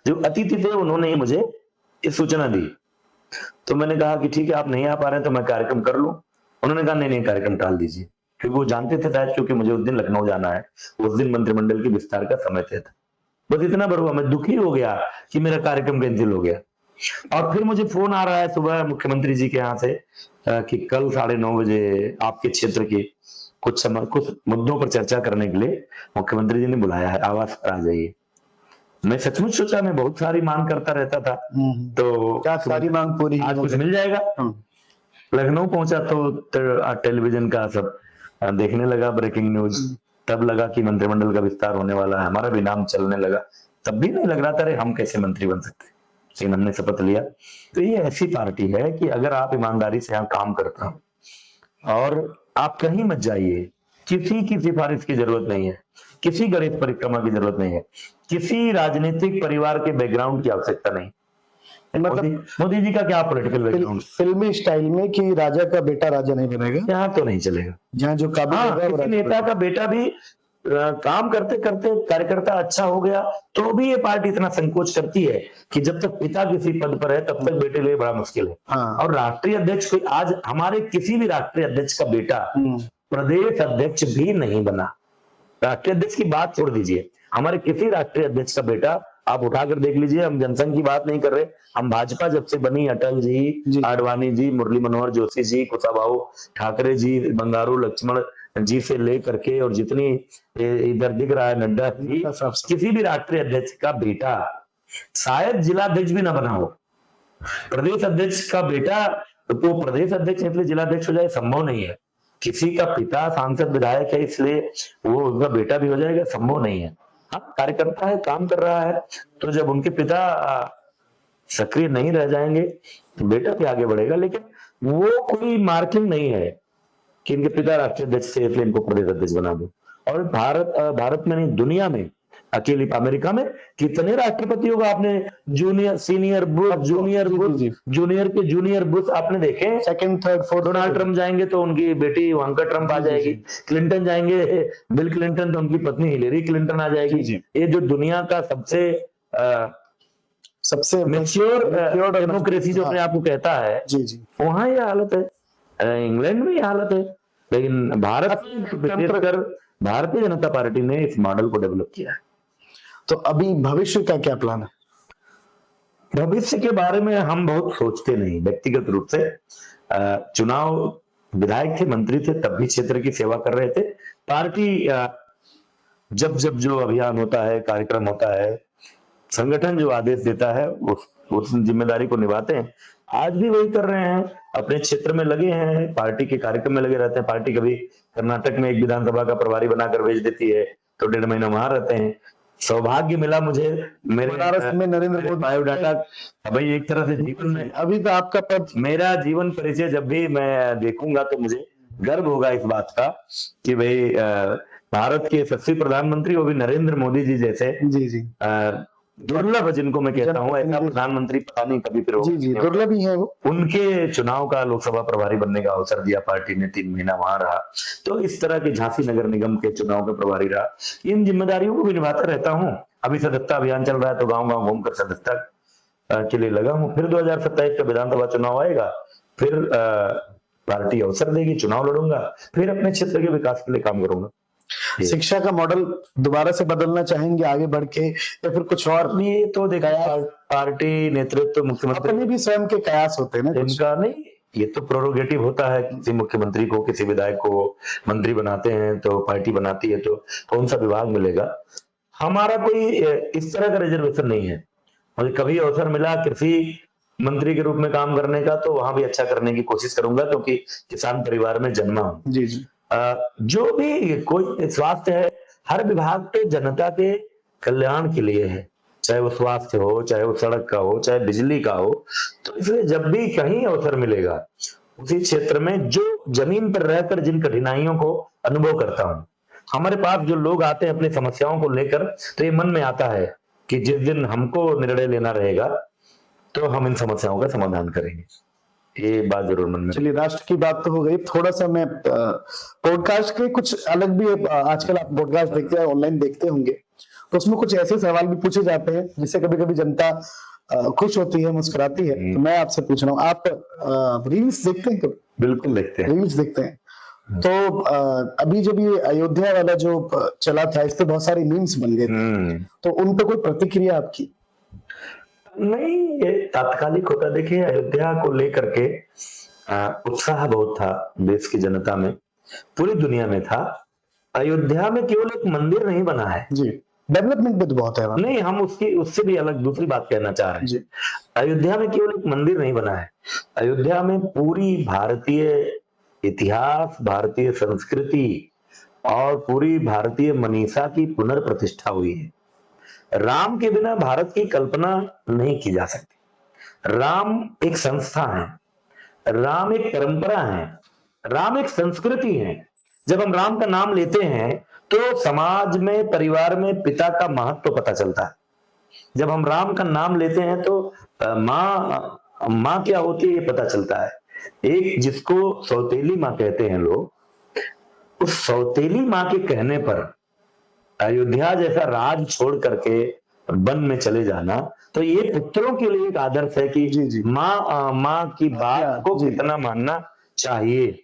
जो अतिथि थे उन्होंने ही मुझे ये सूचना दी, तो मैंने कहा कि ठीक है, आप नहीं आ पा रहे हैं तो मैं कार्यक्रम कर लूं। उन्होंने कहा नहीं नहीं, कार्यक्रम टाल दीजिए, क्योंकि वो जानते थे शायद, क्योंकि मुझे उस दिन लखनऊ जाना है, उस दिन मंत्रिमंडल के विस्तार का समय थे। बस इतना भर हुआ, मैं दुखी हो गया कि मेरा कार्यक्रम कैंसिल हो गया। और फिर मुझे फोन आ रहा है सुबह मुख्यमंत्री जी के यहाँ से कि कल 9:30 बजे आपके क्षेत्र के कुछ मुद्दों पर चर्चा करने के लिए मुख्यमंत्री जी ने बुलाया है, आवास पर आ जाइए। मैं सचमुच सोचा, मैं बहुत सारी मांग करता रहता था, तो क्या सारी मांग पूरी आज कुछ मिल जाएगा। लखनऊ पहुंचा तो टेलीविजन का सब देखने लगा, ब्रेकिंग न्यूज, तब लगा कि मंत्रिमंडल का विस्तार होने वाला है, हमारा भी नाम चलने लगा। तब भी नहीं लग रहा था, अरे हम कैसे मंत्री बन सकते, लेकिन हमने शपथ लिया। तो ये ऐसी पार्टी है कि अगर आप ईमानदारी से यहाँ काम करते हो और आप कहीं मत जाइए, किसी की सिफारिश की जरूरत नहीं है, किसी गणेश परिक्रमा की जरूरत नहीं है, किसी राजनीतिक परिवार के बैकग्राउंड की आवश्यकता नहीं। मतलब मोदी जी का क्या पॉलिटिकल बैकग्राउंड, फिल्मी स्टाइल में कि राजा का बेटा राजा नहीं बनेगा, यहाँ तो नहीं चलेगा। जहाँ जो किसी नेता का बेटा भी काम करते करते कार्यकर्ता अच्छा हो गया तो भी ये पार्टी इतना संकोच करती है कि जब तक पिता किसी पद पर है तब तक बेटे लिए बड़ा मुश्किल है। हाँ। और राष्ट्रीय अध्यक्ष कोई, आज हमारे किसी भी राष्ट्रीय अध्यक्ष का बेटा प्रदेश अध्यक्ष भी नहीं बना। राष्ट्रीय अध्यक्ष की बात छोड़ दीजिए, हमारे किसी राष्ट्रीय अध्यक्ष का बेटा आप उठाकर देख लीजिए। हम जनसंघ की बात नहीं कर रहे, हम भाजपा जब से बनी, अटल जी, आडवाणी जी, मुरली मनोहर जोशी जी, कुशाभाऊ ठाकरे जी, बंगारू लक्ष्मण जी से लेकर के और जितनी इधर दिख रहा है नड्डा जी, किसी भी राष्ट्रीय अध्यक्ष का बेटा शायद जिला अध्यक्ष भी ना बना हो। प्रदेश अध्यक्ष का बेटा तो प्रदेश अध्यक्ष इसलिए जिला अध्यक्ष हो जाए, संभव नहीं है। किसी का पिता सांसद विधायक है इसलिए वो उसका बेटा भी हो जाएगा, संभव नहीं है। हाँ, कार्यकर्ता है, काम कर रहा है, तो जब उनके पिता सक्रिय नहीं रह जाएंगे तो बेटा भी आगे बढ़ेगा, लेकिन वो कोई मार्किंग नहीं है कि इनके पिता राष्ट्रीय अध्यक्ष थे इसलिए इनको प्रदेश अध्यक्ष बना दो। और भारत में नहीं, दुनिया में अकेली, अमेरिका में कितने राष्ट्रपतियों को आपने जूनियर बुश आपने देखे, second third fourth. Donald Trump जाएंगे तो उनकी बेटी इवांका ट्रम्प आ जाएगी, क्लिंटन जाएंगे बिल क्लिंटन तो उनकी पत्नी हिलेरी क्लिंटन आ जाएगी। ये जो दुनिया का सबसे मैच्योर डेमोक्रेसी जो अपने आप को कहता है, जी वहां ये हालत है, इंग्लैंड में ये हालत है। लेकिन भारत विशेषकर भारतीय जनता पार्टी ने इस मॉडल को डेवलप किया है। तो अभी भविष्य का क्या प्लान है? भविष्य के बारे में हम बहुत सोचते नहीं व्यक्तिगत रूप से। चुनाव विधायक थे, मंत्री थे, तब भी क्षेत्र की सेवा कर रहे थे। पार्टी जब जो अभियान होता है, कार्यक्रम होता है, संगठन जो आदेश देता है उस जिम्मेदारी को निभाते हैं। आज भी वही कर रहे हैं, अपने क्षेत्र में लगे हैं, पार्टी के कार्यक्रम में लगे रहते हैं। पार्टी कभी कर्नाटक में एक विधानसभा का प्रभारी बनाकर भेज देती है तो 1.5 महीना वहां रहते हैं। सौभाग्य मिला मुझे, मेरे बनारस में नरेंद्र मोदी बायोडाटा, भाई एक तरह से जीवन में अभी तो आपका पद, मेरा जीवन परिचय जब भी मैं देखूंगा तो मुझे गर्व होगा इस बात का कि भाई भारत के यशस्वी प्रधानमंत्री, वो भी नरेंद्र मोदी जी जैसे जी दुर्लभ, जिनको मैं कहता हूँ ऐसा प्रधानमंत्री पता नहीं कभी फिर जी दुर्लभ ही है वो, उनके चुनाव का लोकसभा प्रभारी बनने का अवसर दिया पार्टी ने। 3 महीना वहां रहा, तो इस तरह के झांसी नगर निगम के चुनाव का प्रभारी रहा। इन जिम्मेदारियों को भी निभाता रहता हूँ। अभी सदस्यता अभियान चल रहा है तो गाँव घूमकर सदस्यता के लिए लगा हूँ। फिर 2027 का विधानसभा चुनाव आएगा, फिर पार्टी अवसर देगी, चुनाव लड़ूंगा, फिर अपने क्षेत्र के विकास के लिए काम करूंगा। शिक्षा का मॉडल दोबारा से बदलना चाहेंगे आगे बढ़ के, या फिर कुछ और? ये तो देखा, पार्टी नेतृत्व, मुख्यमंत्री अपने भी स्वयं के कयास होते हैं ना, इनका नहीं, ये तो प्रोरोगेटिव होता है। किसी मुख्यमंत्री को, किसी विधायक को मंत्री बनाते हैं तो पार्टी बनाती है तो कौन सा विभाग मिलेगा। हमारा कोई इस तरह का रिजर्वेशन नहीं है। मुझे कभी अवसर मिला कृषि मंत्री के रूप में काम करने का तो वहां भी अच्छा करने की कोशिश करूंगा, क्योंकि किसान परिवार में जन्मा हूं। जी जो भी कोई स्वास्थ्य है, हर विभाग तो जनता के कल्याण के लिए है, चाहे वो स्वास्थ्य हो, चाहे वो सड़क का हो, चाहे बिजली का हो। तो इसलिए जब भी कहीं अवसर मिलेगा उसी क्षेत्र में जो जमीन पर रहकर जिन कठिनाइयों को अनुभव करता हूं, हमारे पास जो लोग आते हैं अपनी समस्याओं को लेकर, तो ये मन में आता है कि जिस दिन हमको निर्णय लेना रहेगा तो हम इन समस्याओं का समाधान करेंगे। ये बात जरूर मन में। चलिए, राष्ट्र की बात तो हो गई। थोड़ा सा मैं पॉडकास्ट के कुछ अलग भी, आजकल आप पॉडकास्ट देखते हैं, ऑनलाइन देखते होंगे, तो उसमें कुछ ऐसे सवाल भी पूछे जाते हैं जिससे कभी कभी जनता खुश होती है, मुस्कुराती है। तो मैं आपसे पूछ रहा हूँ, आप रील्स देखते हैं कभी? बिल्कुल देखते हैं, रील्स देखते हैं। तो अभी जब ये अयोध्या वाला जो चला था, इस पे बहुत सारे मीम्स बन गए थे, तो उन पे कोई प्रतिक्रिया आपकी? नहीं, ये तात्कालिक होता। देखिए, अयोध्या को लेकर के उत्साह बहुत था देश की जनता में, पूरी दुनिया में था। अयोध्या में केवल एक मंदिर नहीं बना है जी, डेवलपमेंट भी तो बहुत है। नहीं, हम उससे भी अलग दूसरी बात कहना चाह रहे हैं। अयोध्या में केवल एक मंदिर नहीं बना है, अयोध्या में पूरी भारतीय इतिहास, भारतीय संस्कृति और पूरी भारतीय मनीषा की पुनर्प्रतिष्ठा हुई है। राम के बिना भारत की कल्पना नहीं की जा सकती। राम एक संस्था है, राम एक परंपरा है, राम एक संस्कृति है। जब हम राम का नाम लेते हैं तो समाज में, परिवार में पिता का महत्व पता चलता है। जब हम राम का नाम लेते हैं तो माँ क्या होती है ये पता चलता है। एक जिसको सौतेली माँ कहते हैं लोग, उस सौतेली माँ के कहने पर अयोध्या जैसा राज छोड़ करके वन में चले जाना, तो ये पुत्रों के लिए एक आदर्श है कि माँ की बात को कितना मानना चाहिए।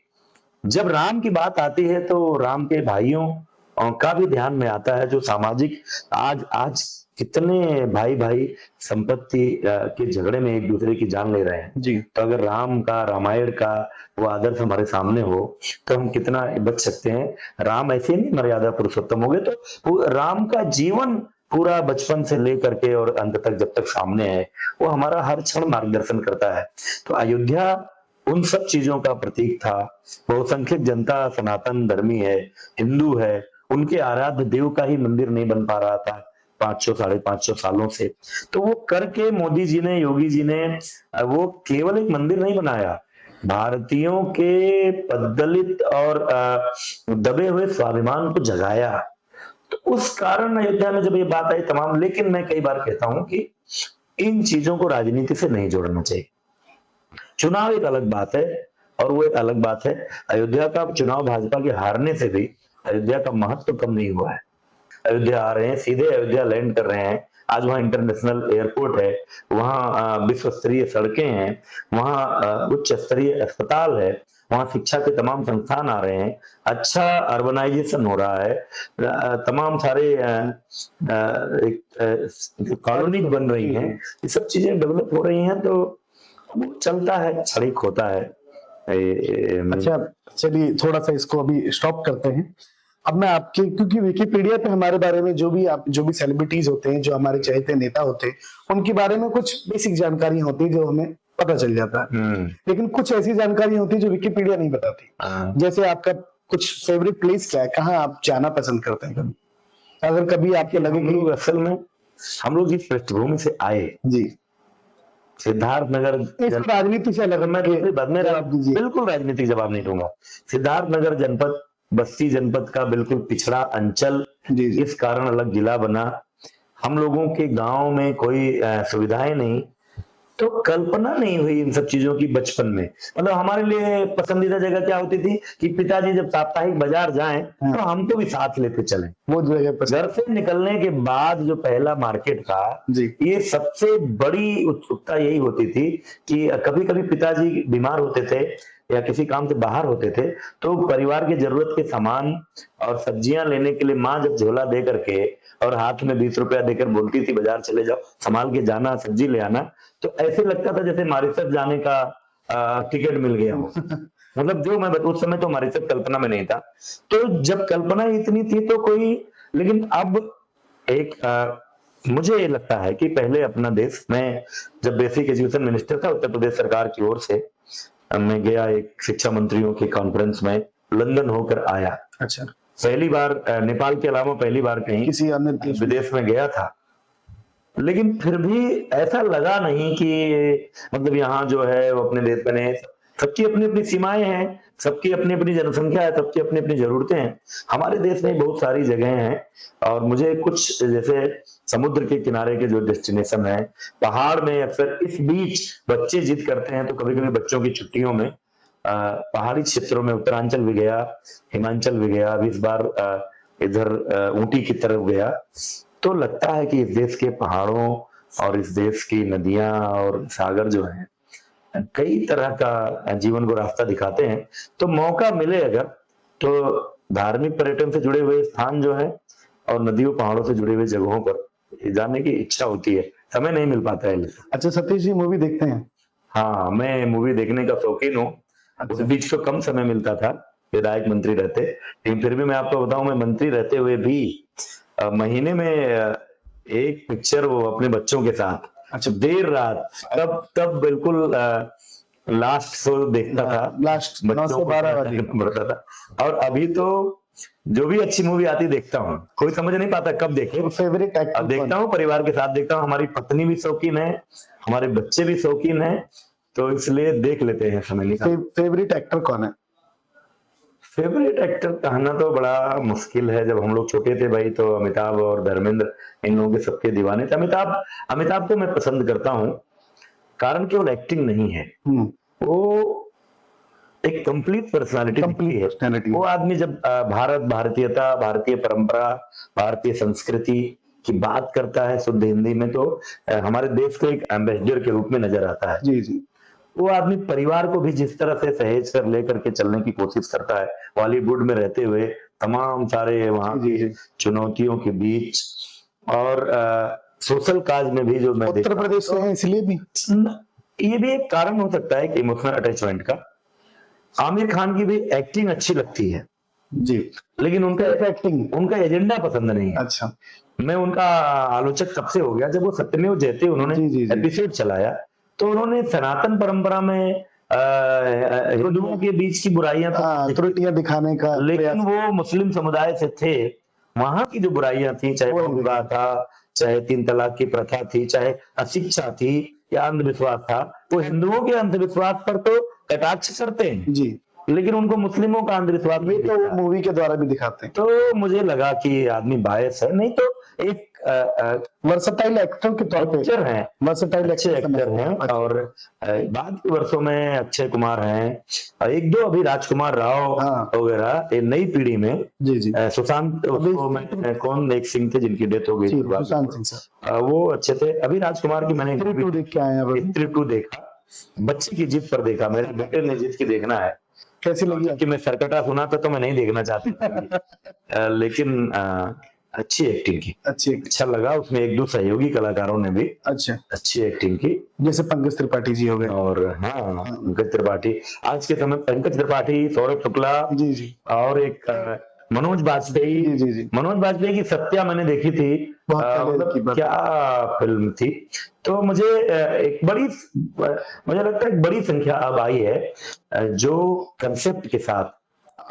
जब राम की बात आती है तो राम के भाइयों का भी ध्यान में आता है, जो सामाजिक आज कितने भाई संपत्ति के झगड़े में एक दूसरे की जान ले रहे हैं जी। तो अगर राम का, रामायण का वो आदर्श हमारे सामने हो तो हम कितना बच सकते हैं। राम ऐसे नहीं मर्यादा पुरुषोत्तम हो गए, तो राम का जीवन पूरा बचपन से लेकर के और अंत तक जब तक सामने है, वो हमारा हर क्षण मार्गदर्शन करता है। तो अयोध्या उन सब चीजों का प्रतीक था। बहुसंख्यक जनता सनातन धर्मी है, हिंदू है, उनके आराध्य देव का ही मंदिर नहीं बन पा रहा था, 500 550 सालों से। तो वो करके मोदी जी ने, योगी जी ने वो केवल एक मंदिर नहीं बनाया, भारतीयों के पद्दलित और दबे हुए स्वाभिमान को जगाया। तो उस कारण अयोध्या में जब ये बात आई तमाम, लेकिन मैं कई बार कहता हूं कि इन चीजों को राजनीति से नहीं जोड़ना चाहिए। चुनाव एक अलग बात है, और वो एक अलग बात है, अयोध्या का चुनाव भाजपा के हारने से भी अयोध्या का महत्व कम नहीं हुआ है। अयोध्या आ रहे हैं, सीधे अयोध्या लैंड कर रहे हैं। आज वहाँ इंटरनेशनल एयरपोर्ट है, वहाँ विश्व स्तरीय सड़कें हैं, वहाँ उच्च स्तरीय अस्पताल है, वहाँ शिक्षा के तमाम संस्थान आ रहे हैं, अच्छा अर्बनाइजेशन हो रहा है, तमाम सारे कॉलोनी बन रही हैं, ये सब चीजें डेवलप हो रही हैं, तो वो चलता है, क्षणिक होता है। अच्छा, चलिए थोड़ा सा इसको अभी स्टॉप करते हैं। अब मैं आपके, क्योंकि विकिपीडिया पे हमारे बारे में जो भी सेलिब्रिटीज होते हैं, जो हमारे चहेते नेता होते हैं, उनके बारे में कुछ बेसिक जानकारी होती है जो हमें पता चल जाता है, लेकिन कुछ ऐसी जानकारी होती है जो विकिपीडिया नहीं बताती। जैसे आपका कुछ फेवरेट प्लेस क्या है, कहाँ आप जाना पसंद करते हैं कभी, अगर कभी आपको लगे कि असल में हम लोग जिस पृष्ठभूमि से आए जी, सिद्धार्थ नगर, राजनीति से अलग, मैं बाद में बिल्कुल राजनीतिक जवाब नहीं दूंगा। सिद्धार्थ नगर जनपद बस्ती जनपद का बिल्कुल पिछड़ा अंचल, इस कारण अलग जिला बना। हम लोगों के गांव में कोई सुविधाएं नहीं, तो कल्पना नहीं हुई इन सब चीजों की बचपन में। मतलब हमारे लिए पसंदीदा जगह क्या होती थी कि पिताजी जब साप्ताहिक बाजार जाएं तो हमको भी साथ लेते चलें। वो जगह घर से निकलने के बाद जो पहला मार्केट था, ये सबसे बड़ी उत्सुकता यही होती थी कि कभी कभी पिताजी बीमार होते थे या किसी काम से बाहर होते थे, तो परिवार के जरूरत के सामान और सब्जियां लेने के लिए माँ जब झोला दे करके और हाथ में 20 रुपया देकर बोलती थी बाजार चले जाओ, संभाल के जाना, सब्जी ले आना, तो ऐसे लगता था जैसे मॉरिशस जाने का टिकट मिल गया हो। मतलब जो मैं उस समय तो मॉरिशस कल्पना में नहीं था, तो जब कल्पना इतनी थी तो कोई, लेकिन अब एक मुझे लगता है कि पहले अपना देश, मैं जब बेसिक एजुकेशन मिनिस्टर था उत्तर प्रदेश सरकार की ओर से, मैं गया एक शिक्षा मंत्रियों के कॉन्फ्रेंस में, लंदन होकर आया। अच्छा, पहली बार नेपाल के अलावा पहली बार कहीं किसी अन्य विदेश में गया था, लेकिन फिर भी ऐसा लगा नहीं कि मतलब यहाँ जो है वो अपने देश में, सबकी अपनी अपनी सीमाएं हैं, सबकी अपनी अपनी जनसंख्या है, सबकी अपनी अपनी जरूरतें हैं। हमारे देश में बहुत सारी जगह हैं, और मुझे कुछ जैसे समुद्र के किनारे के जो डेस्टिनेशन है, पहाड़ में अक्सर इस बीच बच्चे जिद करते हैं, तो कभी कभी बच्चों की छुट्टियों में पहाड़ी क्षेत्रों में उत्तरांचल भी गया, हिमाचल भी गया, अभी इस बार इधर ऊटी की तरफ गया, तो लगता है कि इस देश के पहाड़ों और इस देश की नदियां और सागर जो हैं कई तरह का जीवन को रास्ता दिखाते हैं। तो मौका मिले अगर, तो धार्मिक पर्यटन से जुड़े हुए स्थान जो है और नदियों पहाड़ों से जुड़े हुए जगहों पर जाने की इच्छा होती है, समय नहीं मिल पाता है। अच्छा, सतीश जी मूवी देखते हैं? हाँ, मैं मूवी देखने का शौकीन हूँ। उस बीच को कम समय मिलता था, विधायक मंत्री रहते, लेकिन फिर भी मैं आपको बताऊं, मैं मंत्री रहते हुए भी महीने में एक पिक्चर वो अपने बच्चों के साथ, अच्छा, देर रात, तब बिल्कुल लास्ट शो देखता था, लास्ट बच्चों को पढ़ता था। और अभी तो जो भी अच्छी मूवी आती देखता हूँ, कोई समझ नहीं पाता कब देखे। फेवरेट एक्टर अब देखता हूँ, परिवार के साथ देखता हूँ, हमारी पत्नी भी शौकीन है, हमारे बच्चे भी शौकीन है, तो इसलिए देख लेते हैं समय निकाल। फेवरेट एक्टर कौन है? फेवरेट एक्टर कहना तो बड़ा मुश्किल है। जब हम लोग छोटे थे भाई, तो अमिताभ और धर्मेंद्र, इन लोगों के सबके दीवाने थे। अमिताभ को मैं पसंद करता हूँ, कारण केवल एक्टिंग नहीं है, वो एक कंप्लीट पर्सनालिटी है। वो आदमी जब भारतीयता, भारतीय परंपरा, भारतीय संस्कृति की बात करता है शुद्ध हिंदी में, तो हमारे देश को एक एम्बेसडर के रूप में नजर आता है। जी जी। वो आदमी परिवार को भी जिस तरह से सहेज कर लेकर के चलने की कोशिश करता है, बॉलीवुड में रहते हुए तमाम सारे वहां की चुनौतियों के बीच, और सोशल काज में भी जो मैं उत्तर प्रदेश से है इसलिए भी, ये भी एक कारण हो सकता है कि इमोशनल अटैचमेंट का। आमिर खान की भी एक्टिंग अच्छी लगती है जी, लेकिन उनका एजेंडा पसंद नहीं है। अच्छा, मैं उनका आलोचक कब से हो गया, जब वो सत्यमेव जयते उन्होंने एपिसोड चलाया, तो उन्होंने सनातन परंपरा में हिंदुओं के बीच की बुराइयां, त्रुटियां दिखाने का, लेकिन वो मुस्लिम समुदाय से थे, वहां की जो बुराइयां थी, चाहे वो विवाह था, चाहे 3 तलाक की प्रथा थी, चाहे अशिक्षा थी या अंधविश्वास था, वो हिंदुओं के अंधविश्वास पर तो कटाक्ष करते हैं, जी, लेकिन उनको मुस्लिमों का अंधविश्वास ये नहीं तो दिखता। मूवी के द्वारा भी दिखाते हैं। तो मुझे लगा कि ये आदमी बायस है, नहीं तो एक वर्सटाइल एक्टर के तौर पे, एक्टर हैं, वर्सटाइल अच्छे एक्टर हैं। और बाद के वर्षों में अक्षय कुमार हैं, और एक दो अभी राजकुमार राव हाँ। वगैरह, ये नई पीढ़ी में जी जी सुशांत, उसको मैं कौन, एक सिंह थे जिनकी डेथ हो गई जी, थी बाद में। सुशांत सिंह सर। वो अच्छे थे। अभी राजकुमार की मैंने स्त्री 2 देख के आए हैं अभी। स्त्री 2 देखा, बच्चे की जिद पर देखा, मेरे बेटे ने जिद की देखना है, कैसी लगी कि मैं सरकटा सुना था तो मैं नहीं देखना चाहता लेकिन अच्छी एक्टिंग की, अच्छी, अच्छा लगा। उसमें एक दो सहयोगी कलाकारों ने भी अच्छा, अच्छी एक्टिंग की, जैसे पंकज त्रिपाठी जी हो गए। और हाँ, पंकज त्रिपाठी, आज के समय पंकज त्रिपाठी, सौरभ शुक्ला, जी जी और एक मनोज बाजपेयी। जी जी जी, मनोज बाजपेयी की सत्या मैंने देखी थी, बहुत पहले की मतलब बात। क्या फिल्म थी। तो मुझे एक बड़ी, मुझे लगता है एक बड़ी संख्या अब आई है जो कंसेप्ट के साथ।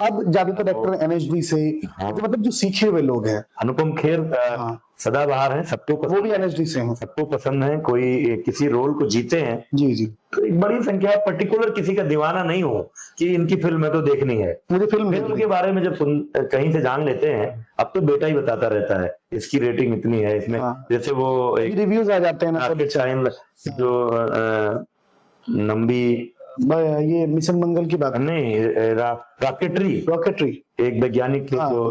अब ज्यादातर एक्टर एनएचडी से, हाँ। तो मतलब जो सीखे हुए लोग हैं, अनुपम खेर हाँ, सदाबहार हैं, सबको वो पसंद, भी एनएचडी से हैं। सबको पसंद है, कोई किसी रोल को जीते हैं। जी जी, तो एक बड़ी संख्या, पर्टिकुलर किसी का दीवाना नहीं हो कि इनकी फिल्म है तो देखनी है। मुझे फिल्म फिल्म के बारे में जब कहीं से जान लेते हैं, अब तो बेटा ही बताता रहता है इसकी रेटिंग इतनी है इसमें। हाँ। जैसे वो एक रिव्यूज आ जाते हैं ना रॉकेट साइन, जो नंबी, ये मिशन मंगल की बात, नहीं, रॉकेटरी, रॉकेटरी, एक वैज्ञानिक थे जो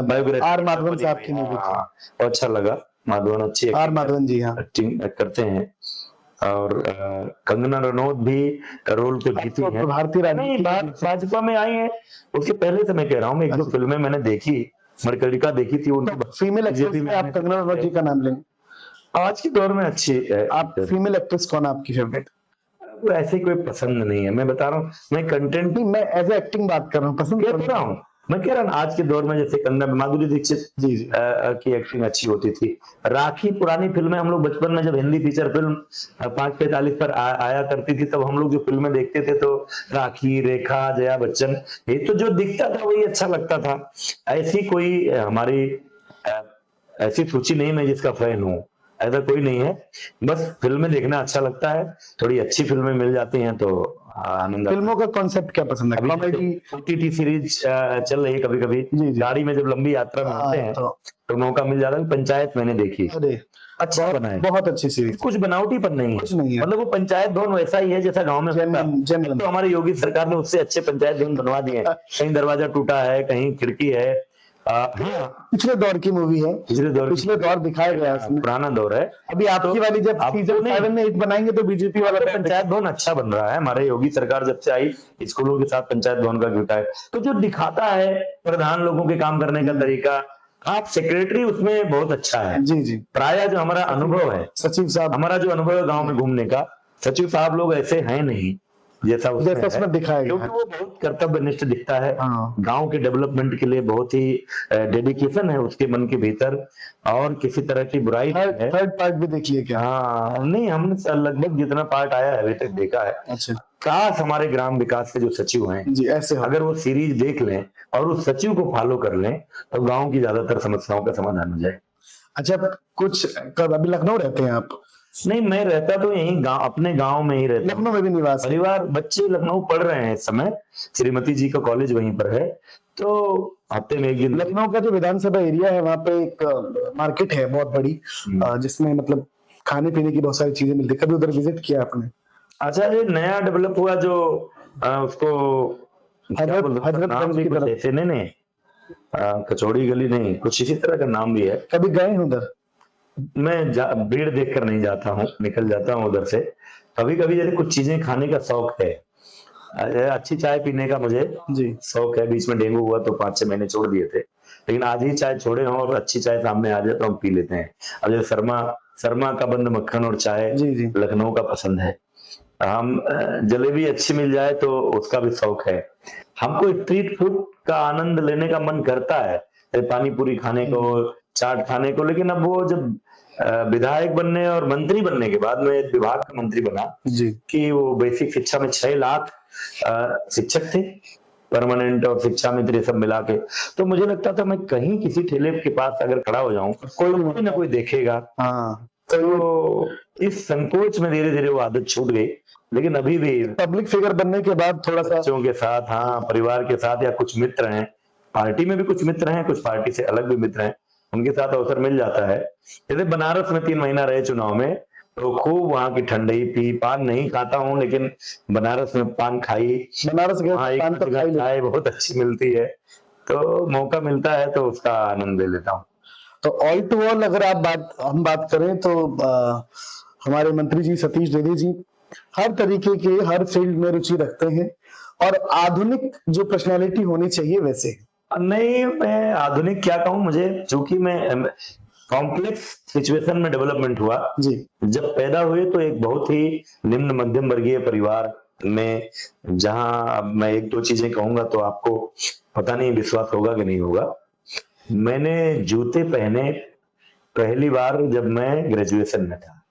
बायोग्राफी, आर माधवन साहब की मूवी, हाँ, और अच्छा लगा। माधवन अच्छी आर माधवन जी, हाँ, एक्टिंग करते हैं। और कंगना रनौत भी रोल को जीती तो है। भारतीय नहीं, राजनीति, भाजपा में आई है, उसके पहले से मैं कह रहा हूँ, एक दो अच्छा। फिल्में मैंने देखी, मरकरिका देखी थी उनकी। फीमेल एक्ट्रेस बीजेपी में में आप कंगना रनौत जी का नाम लेंगे? आज के दौर में अच्छी है। आप फीमेल एक्ट्रेस कौन आपकी फेवरेट? ऐसे कोई पसंद नहीं है, मैं बता रहा हूँ, मैं कंटेंट नहीं, मैं एज ए एक्टिंग बात कर रहा हूँ, पसंद कह रहा हूँ। मैं कह रहा हूँ आज के दौर में जैसे कंगना, माधुरी दीक्षित जी जी, की एक्टिंग अच्छी होती थी। राखी, पुरानी फिल्में, हम लोग बचपन में जब हिंदी फीचर फिल्म 5:45 पर आया करती थी, तब हम लोग जो फिल्में देखते थे तो राखी, रेखा, जया बच्चन, ये तो जो दिखता था वही अच्छा लगता था। ऐसी कोई हमारी ऐसी सूची नहीं मैं जिसका फैन हूँ, ऐसा कोई नहीं है। बस फिल्में देखना अच्छा लगता है, थोड़ी अच्छी फिल्में मिल जाती हैं तो आनंद आता है। फिल्मों का कॉन्सेप्ट क्या पसंद है? अभी कॉमेडी, ओटीटी सीरीज चल रही है, कभी कभी जी जी, गाड़ी में जब लंबी यात्रा में होते हैं तो मौका मिल जाता है। पंचायत मैंने देखी, अरे अच्छा बना है, बहुत अच्छी सीरीज, कुछ बनावटीपन नहीं है, कुछ नहीं है, मतलब वो पंचायत भवन वैसा ही है जैसा गांव में होता है। जेन्युइन, तो हमारी योगी सरकार ने उससे अच्छे पंचायत भवन बनवा दिए हैं, कहीं दरवाजा टूटा है, कहीं खिड़की है। हाँ, पिछले दौर की मूवी है, पिछले दौर दिखाया गया है उसमें। पुराना दौर है। अभी आपकी वाली जब अब तो सीजन नहीं। 7 में 8 बनाएंगे तो बीजेपी वाला पंचायत भवन अच्छा बन रहा है, हमारे योगी सरकार जब से आई, स्कूलों के साथ पंचायत भवन का जुटा है, तो जो दिखाता है प्रधान लोगों के काम करने का तरीका, आप सेक्रेटरी उसमें बहुत अच्छा है। जी जी, प्रायः जो हमारा अनुभव है, सचिव साहब, हमारा जो अनुभव है गांव में घूमने का, सचिव साहब लोग ऐसे हैं नहीं जैसा उसमें दिखाया गया क्योंकि है। वो बहुत कर्तव्यनिष्ठ दिखता है। हाँ। गांव के डेवलपमेंट के लिए बहुत ही डेडिकेशन है उसके मन के भीतर, और किसी तरह की बुराई नहीं है। थर्ड पार्ट भी देखिए क्या? हाँ, नहीं, हमने लगभग जितना पार्ट आया है अभी तक देखा है। अच्छा, काश हमारे ग्राम विकास के जो सचिव हैं जी, ऐसे हो। अगर वो सीरीज देख लें और उस सचिव को फॉलो कर लें तो गांव की ज्यादातर समस्याओं का समाधान हो जाए। अच्छा, कुछ कब अभी लखनऊ रहते हैं आप? नहीं, मैं रहता तो यही गांव, अपने गांव में ही रहता हूं। लखनऊ में भी निवास है? परिवार, बच्चे लखनऊ पढ़ रहे हैं इस समय, श्रीमती जी का कॉलेज वहीं पर है, तो हफ्ते में एक दिन। लखनऊ का जो विधानसभा एरिया है वहाँ पे एक मार्केट है बहुत बड़ी, जिसमें मतलब खाने पीने की बहुत सारी चीजें मिलती है। कभी उधर विजिट किया आपने? अच्छा, ये नया डेवलप हुआ जो उसको हजरतगंज की तरफ, ऐसे नहीं, कचौड़ी गली नहीं, कुछ इसी तरह का नाम भी है। कभी गए हैं उधर? मैं भीड़ देखकर नहीं जाता हूँ, निकल जाता हूँ उधर से। कभी कभी जैसे कुछ चीजें खाने का शौक है, अच्छी चाय पीने का मुझे जी, शौक है। बीच में डेंगू हुआ तो 5-6 महीने छोड़ दिए थे, लेकिन आज ही चाय छोड़े हों और अच्छी चाय सामने आ जाए तो हम पी लेते हैं। अब जैसे शर्मा का बंद मक्खन और चाय जी जी, लखनऊ का पसंद है। हम जलेबी अच्छी मिल जाए तो उसका भी शौक है। हमको स्ट्रीट फूड का आनंद लेने का मन करता है, पानी पूरी खाने को, चाट खाने को, लेकिन अब वो जब विधायक बनने और मंत्री बनने के बाद, मैं विभाग का मंत्री बना जी, कि वो बेसिक शिक्षा में 6 लाख शिक्षक थे, परमानेंट और शिक्षा मित्र ये सब मिला के। तो मुझे लगता था मैं कहीं किसी ठेले के पास अगर खड़ा हो जाऊं कोई ना कोई देखेगा। हाँ, तो इस संकोच में धीरे धीरे वो आदत छूट गई। लेकिन अभी भी पब्लिक फिगर बनने के बाद थोड़ा सा बच्चों के साथ, हाँ, परिवार के साथ, या कुछ मित्र हैं पार्टी में भी, कुछ मित्र हैं, कुछ पार्टी से अलग भी मित्र हैं, उनके साथ अवसर मिल जाता है। जैसे बनारस में 3 महीना रहे चुनाव में, तो खूब वहां की ठंडई पी। पान नहीं खाता हूँ लेकिन बनारस में पान खाई। बनारस गए वहाँ एक पान तो जगह खाई ले। चाय बहुत अच्छी मिलती है, तो मौका मिलता है तो उसका आनंद ले लेता हूँ। तो ऑल टू ऑल अगर हम बात करें तो हमारे मंत्री जी सतीश द्विवेदी जी हर तरीके के हर फील्ड में रुचि रखते हैं और आधुनिक जो पर्सनालिटी होनी चाहिए वैसे। नहीं, मैं आधुनिक क्या कहूँ, मुझे चूंकि मैं कॉम्प्लेक्स सिचुएशन में डेवलपमेंट हुआ जी, जब पैदा हुए, तो एक बहुत ही निम्न मध्यम वर्गीय परिवार में, जहां मैं एक दो चीजें कहूंगा तो आपको पता नहीं विश्वास होगा कि नहीं होगा। मैंने जूते पहने पहली बार जब मैं ग्रेजुएशन में था।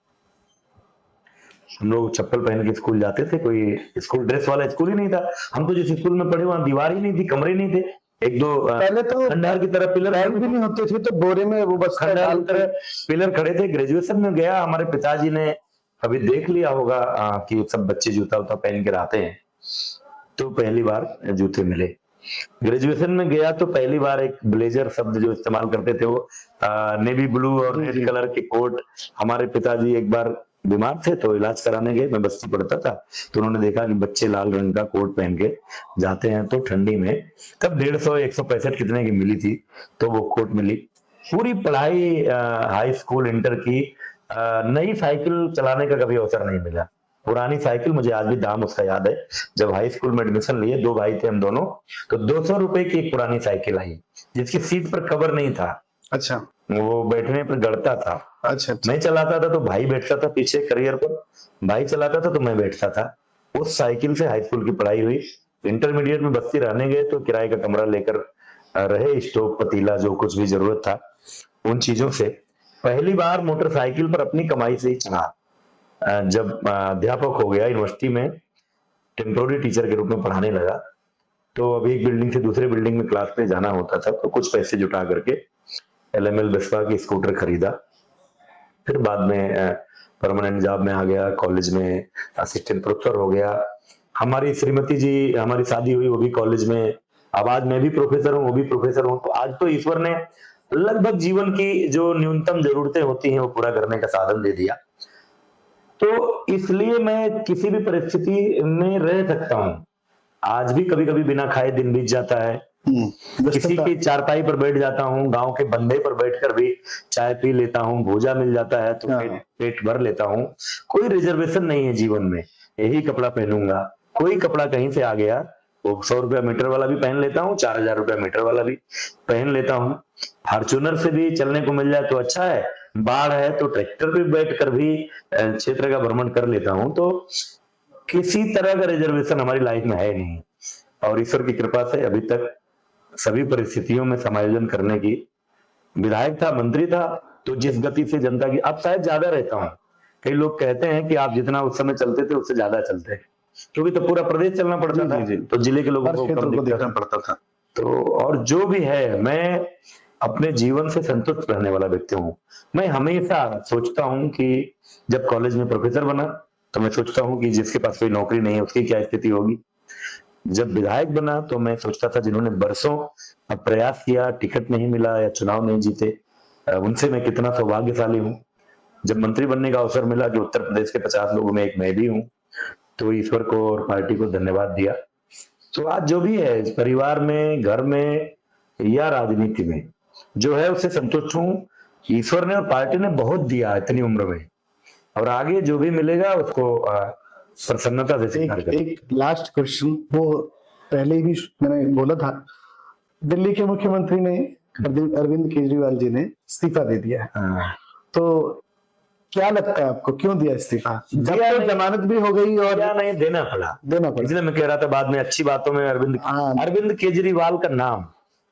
हम लोग चप्पल पहन के स्कूल जाते थे, कोई स्कूल ड्रेस वाला स्कूल ही नहीं था। हम तो जिस स्कूल में पढ़े वहां दीवार ही नहीं थी, कमरे नहीं थे, एक दो पहले तो खंडहर की तरह पिलर बैग भी नहीं होते थे, तो बोरे में वो बस खंडहर की तरह पिलर खड़े थे। ग्रेजुएशन में गया, हमारे पिताजी ने अभी देख लिया होगा कि सब बच्चे जूता उता पहन के आते हैं, तो पहली बार जूते मिले। ग्रेजुएशन में गया तो पहली बार एक ब्लेजर शब्द जो इस्तेमाल करते थे वो नेवी ब्लू और रेड कलर के कोट। हमारे पिताजी एक बार बीमार थे तो इलाज कराने गए, मैं बस्ती पढ़ता था, तो उन्होंने देखा कि बच्चे लाल रंग का कोट पहन के जाते हैं, तो ठंडी में तब 150 165 कितने की मिली थी, तो वो कोट मिली। पूरी पढ़ाई हाई स्कूल इंटर की, नई साइकिल चलाने का कभी अवसर नहीं मिला। पुरानी साइकिल, मुझे आज भी दाम उसका याद है। जब हाई स्कूल में एडमिशन लिए, 2 भाई थे हम दोनों, तो 200 रुपए की एक पुरानी साइकिल आई जिसकी सीट पर कवर नहीं था। अच्छा, वो बैठने पर गड़ता था। अच्छा, मैं चलाता था तो भाई बैठता था पीछे करियर पर, भाई चलाता था तो मैं बैठता था। उस साइकिल से हाई स्कूल की पढ़ाई हुई। इंटरमीडिएट में बस्ती रहने गए तो किराए का कमरा लेकर रहे, स्टोव पतीला जो कुछ भी जरूरत था उन चीजों से। पहली बार मोटरसाइकिल पर अपनी कमाई से ही चला। जब अध्यापक हो गया, यूनिवर्सिटी में टेम्पोररी टीचर के रूप में पढ़ाने लगा, तो अभी एक बिल्डिंग से दूसरे बिल्डिंग में क्लास में जाना होता था, तो कुछ पैसे जुटा करके LML वेस्पा की स्कूटर खरीदा। फिर बाद में परमानेंट जॉब में आ गया, कॉलेज में असिस्टेंट प्रोफेसर हो गया। हमारी श्रीमती जी, हमारी शादी हुई वो भी कॉलेज में। अब आज मैं भी प्रोफेसर हूँ, वो भी प्रोफेसर हूँ। तो आज तो ईश्वर ने लगभग जीवन की जो न्यूनतम जरूरतें होती हैं वो पूरा करने का साधन दे दिया। तो इसलिए मैं किसी भी परिस्थिति में रह सकता हूँ। आज भी कभी कभी बिना खाए दिन बीत जाता है, किसी की चारपाई पर बैठ जाता हूँ, गांव के बंधे पर बैठकर भी चाय पी लेता हूँ, भूजा मिल जाता है तो पेट भर लेता हूँ। कोई रिजर्वेशन नहीं है जीवन में, यही कपड़ा पहनूंगा। कोई कपड़ा कहीं से आ गया, वो 100 रुपया मीटर वाला भी पहन लेता हूँ, 4000 रुपया मीटर वाला भी पहन लेता हूँ। फॉर्च्यूनर से भी चलने को मिल जाए तो अच्छा है, बाढ़ है तो ट्रैक्टर पे बैठ कर भी क्षेत्र का भ्रमण कर लेता हूँ। तो किसी तरह का रिजर्वेशन हमारी लाइफ में है नहीं, और ईश्वर की कृपा से अभी तक सभी परिस्थितियों में समायोजन करने की। विधायक था, मंत्री था, तो जिस गति से जनता की, अब शायद ज्यादा रहता हूँ। कई लोग कहते हैं कि आप जितना उस समय चलते थे उससे ज्यादा चलते हैं, क्योंकि तो पूरा प्रदेश चलना पड़ता था, तो जिले के लोगों को कम देखना पड़ता था। तो और जो भी है, मैं अपने जीवन से संतुष्ट रहने वाला व्यक्ति हूँ। मैं हमेशा सोचता हूँ कि जब कॉलेज में प्रोफेसर बना तो मैं सोचता हूँ कि जिसके पास कोई नौकरी नहीं है उसकी क्या स्थिति होगी। जब विधायक बना तो मैं सोचता था जिन्होंने बरसों प्रयास किया, टिकट नहीं मिला या चुनाव नहीं जीते, उनसे मैं कितना सौभाग्यशाली हूँ। जब मंत्री बनने का अवसर मिला कि उत्तर प्रदेश के 50 लोगों में एक मैं भी हूँ, तो ईश्वर को और पार्टी को धन्यवाद दिया। तो आज जो भी है, परिवार में, घर में या राजनीति में जो है उससे संतुष्ट हूँ। ईश्वर ने और पार्टी ने बहुत दिया इतनी उम्र में, और आगे जो भी मिलेगा उसको प्रसन्नता से स्वीकार करें। एक लास्ट क्वेश्चन, वो पहले भी मैंने बोला था, दिल्ली के मुख्यमंत्री ने अरविंद केजरीवाल जी ने इस्तीफा दे दिया है, तो क्या लगता है आपको क्यों दिया इस्तीफा? जब तो जमानत भी हो गई और क्या नहीं देना पड़ा, इसलिए मैं कह रहा था बाद में अच्छी बातों में अरविंद केजरीवाल का नाम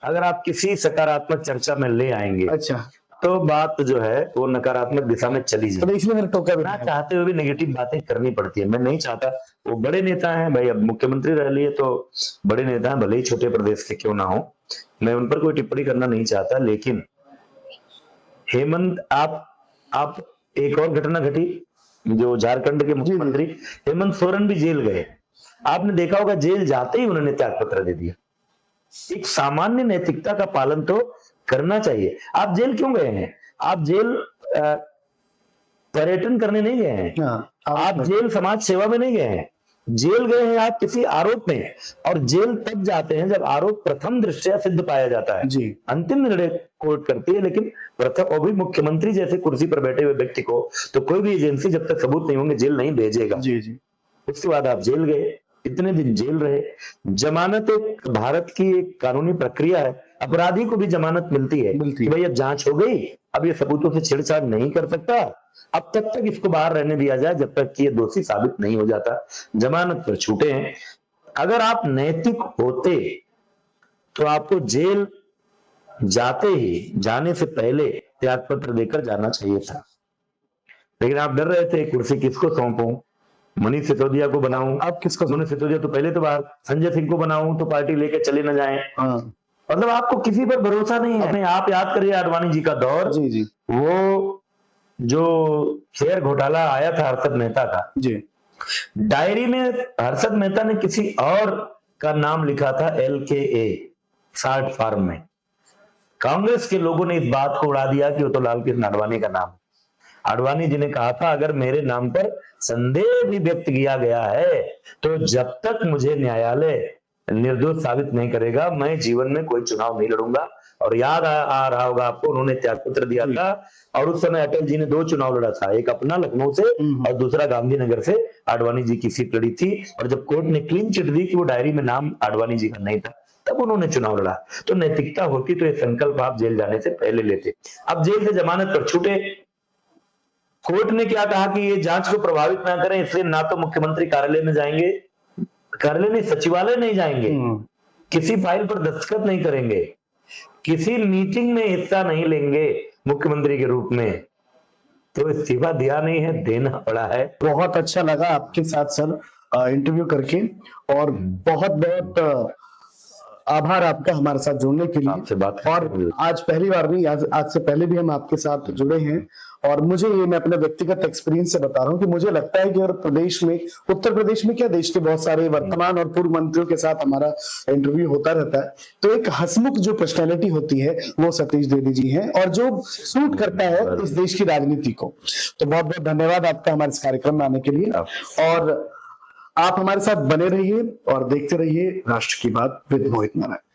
अगर आप किसी सकारात्मक चर्चा में ले आएंगे, अच्छा, तो बात जो है वो नकारात्मक दिशा में चली जाए। तो इसलिए मैंने टोका भी ना नहीं। चाहते हुए भी नेगेटिव बातें करनी पड़ती है। मैं नहीं चाहता, वो बड़े नेता हैं भाई, अब मुख्यमंत्री रह लिए तो बड़े नेता हैं, भले ही छोटे प्रदेश के क्यों ना हो, मैं उन पर कोई टिप्पणी करना नहीं चाहता। लेकिन हेमंत, आप एक और घटना घटी, जो झारखंड के मुख्यमंत्री हेमंत सोरेन भी जेल गए। आपने देखा होगा जेल जाते ही उन्होंने त्याग पत्र दे दिया। एक सामान्य नैतिकता का पालन तो करना चाहिए। आप जेल क्यों गए हैं? आप जेल पर्यटन करने नहीं गए हैं, हाँ, आप जेल समाज सेवा में नहीं गए हैं, जेल गए हैं आप किसी आरोप में। और जेल तब जाते हैं जब आरोप प्रथम दृष्टया सिद्ध पाया जाता है जी। अंतिम निर्णय कोर्ट करती है, लेकिन प्रथम, और भी मुख्यमंत्री जैसे कुर्सी पर बैठे हुए व्यक्ति को तो कोई भी एजेंसी जब तक सबूत नहीं होंगे जेल नहीं भेजेगा। जी जी। उसके बाद आप जेल गए, इतने दिन जेल रहे। जमानत एक भारत की एक कानूनी प्रक्रिया है, अपराधी को भी जमानत मिलती है कि भाई अब जांच हो गई, अब ये सबूतों से छेड़छाड़ नहीं कर सकता, अब तब तक इसको बाहर रहने दिया जाए जब तक कि ये दोषी साबित नहीं हो जाता। जमानत पर छूटे हैं। अगर आप नैतिक होते तो आपको जेल जाते ही, जाने से पहले त्यागपत्र देकर जाना चाहिए था। लेकिन आप डर रहे थे कुर्सी किसको सौंपूं, मनीष सिसोदिया को बनाऊं, आप किसको? मनीष सिसोदिया तो पहले तो बाहर, संजय सिंह को बनाऊं तो पार्टी लेके चले न जाएं। मतलब आपको किसी पर भरोसा नहीं है। अपने आप याद करिए आडवाणी जी का दौर, जी जी। वो जो शेयर घोटाला आया था हर्षद मेहता का, जी। डायरी में हर्षद मेहता ने किसी और का नाम लिखा था, LKA शार्ट फॉर्म में। कांग्रेस के लोगों ने इस बात को उड़ा दिया कि वो तो लालकृष्ण आडवाणी का नाम। आडवाणी जी ने कहा था अगर मेरे नाम पर संदेह भी व्यक्त किया गया है तो जब तक मुझे न्यायालय निर्दोष साबित नहीं करेगा मैं जीवन में कोई चुनाव नहीं लड़ूंगा। और याद आ रहा होगा आपको, उन्होंने त्यागपत्र दिया था और उस समय अटल जी ने 2 चुनाव लड़ा था, एक अपना लखनऊ से और दूसरा गांधीनगर से आडवाणी जी की सीट लड़ी थी। और जब कोर्ट ने क्लीन चिट दी कि वो डायरी में नाम आडवाणी जी का नहीं था, तब उन्होंने चुनाव लड़ा। तो नैतिकता होती तो ये संकल्प आप जेल जाने से पहले लेते। अब जेल से जमानत पर छूटे, कोर्ट ने क्या कहा कि ये जांच को प्रभावित ना करें, इसलिए ना तो मुख्यमंत्री कार्यालय में जाएंगे, कार्यालय नहीं सचिवालय नहीं जाएंगे, किसी फाइल पर दस्तखत नहीं करेंगे, किसी मीटिंग में हिस्सा नहीं लेंगे मुख्यमंत्री के रूप में। तो इस्तीफा दिया नहीं है, देना पड़ा है। बहुत अच्छा लगा आपके साथ सर इंटरव्यू करके, और बहुत बहुत आभार आपका हमारे साथ जुड़ने के लिए। आपसे बात और आज पहली बार नहीं, आज से पहले भी हम आपके साथ जुड़े हैं। और मुझे ये, मैं अपने व्यक्तिगत एक्सपीरियंस से बता रहा हूँ कि मुझे लगता है कि अगर प्रदेश में, उत्तर प्रदेश में क्या, देश के बहुत सारे वर्तमान और पूर्व मंत्रियों के साथ हमारा इंटरव्यू होता रहता है, तो एक हंसमुख जो पर्सनैलिटी होती है वो सतीश द्विवेदी जी हैं, और जो सूट करता है इस देश की राजनीति को। तो बहुत बहुत धन्यवाद आपका हमारे इस कार्यक्रम में आने के लिए। और आप हमारे साथ बने रहिए और देखते रहिए राष्ट्र की बात विद मोहित नारायण।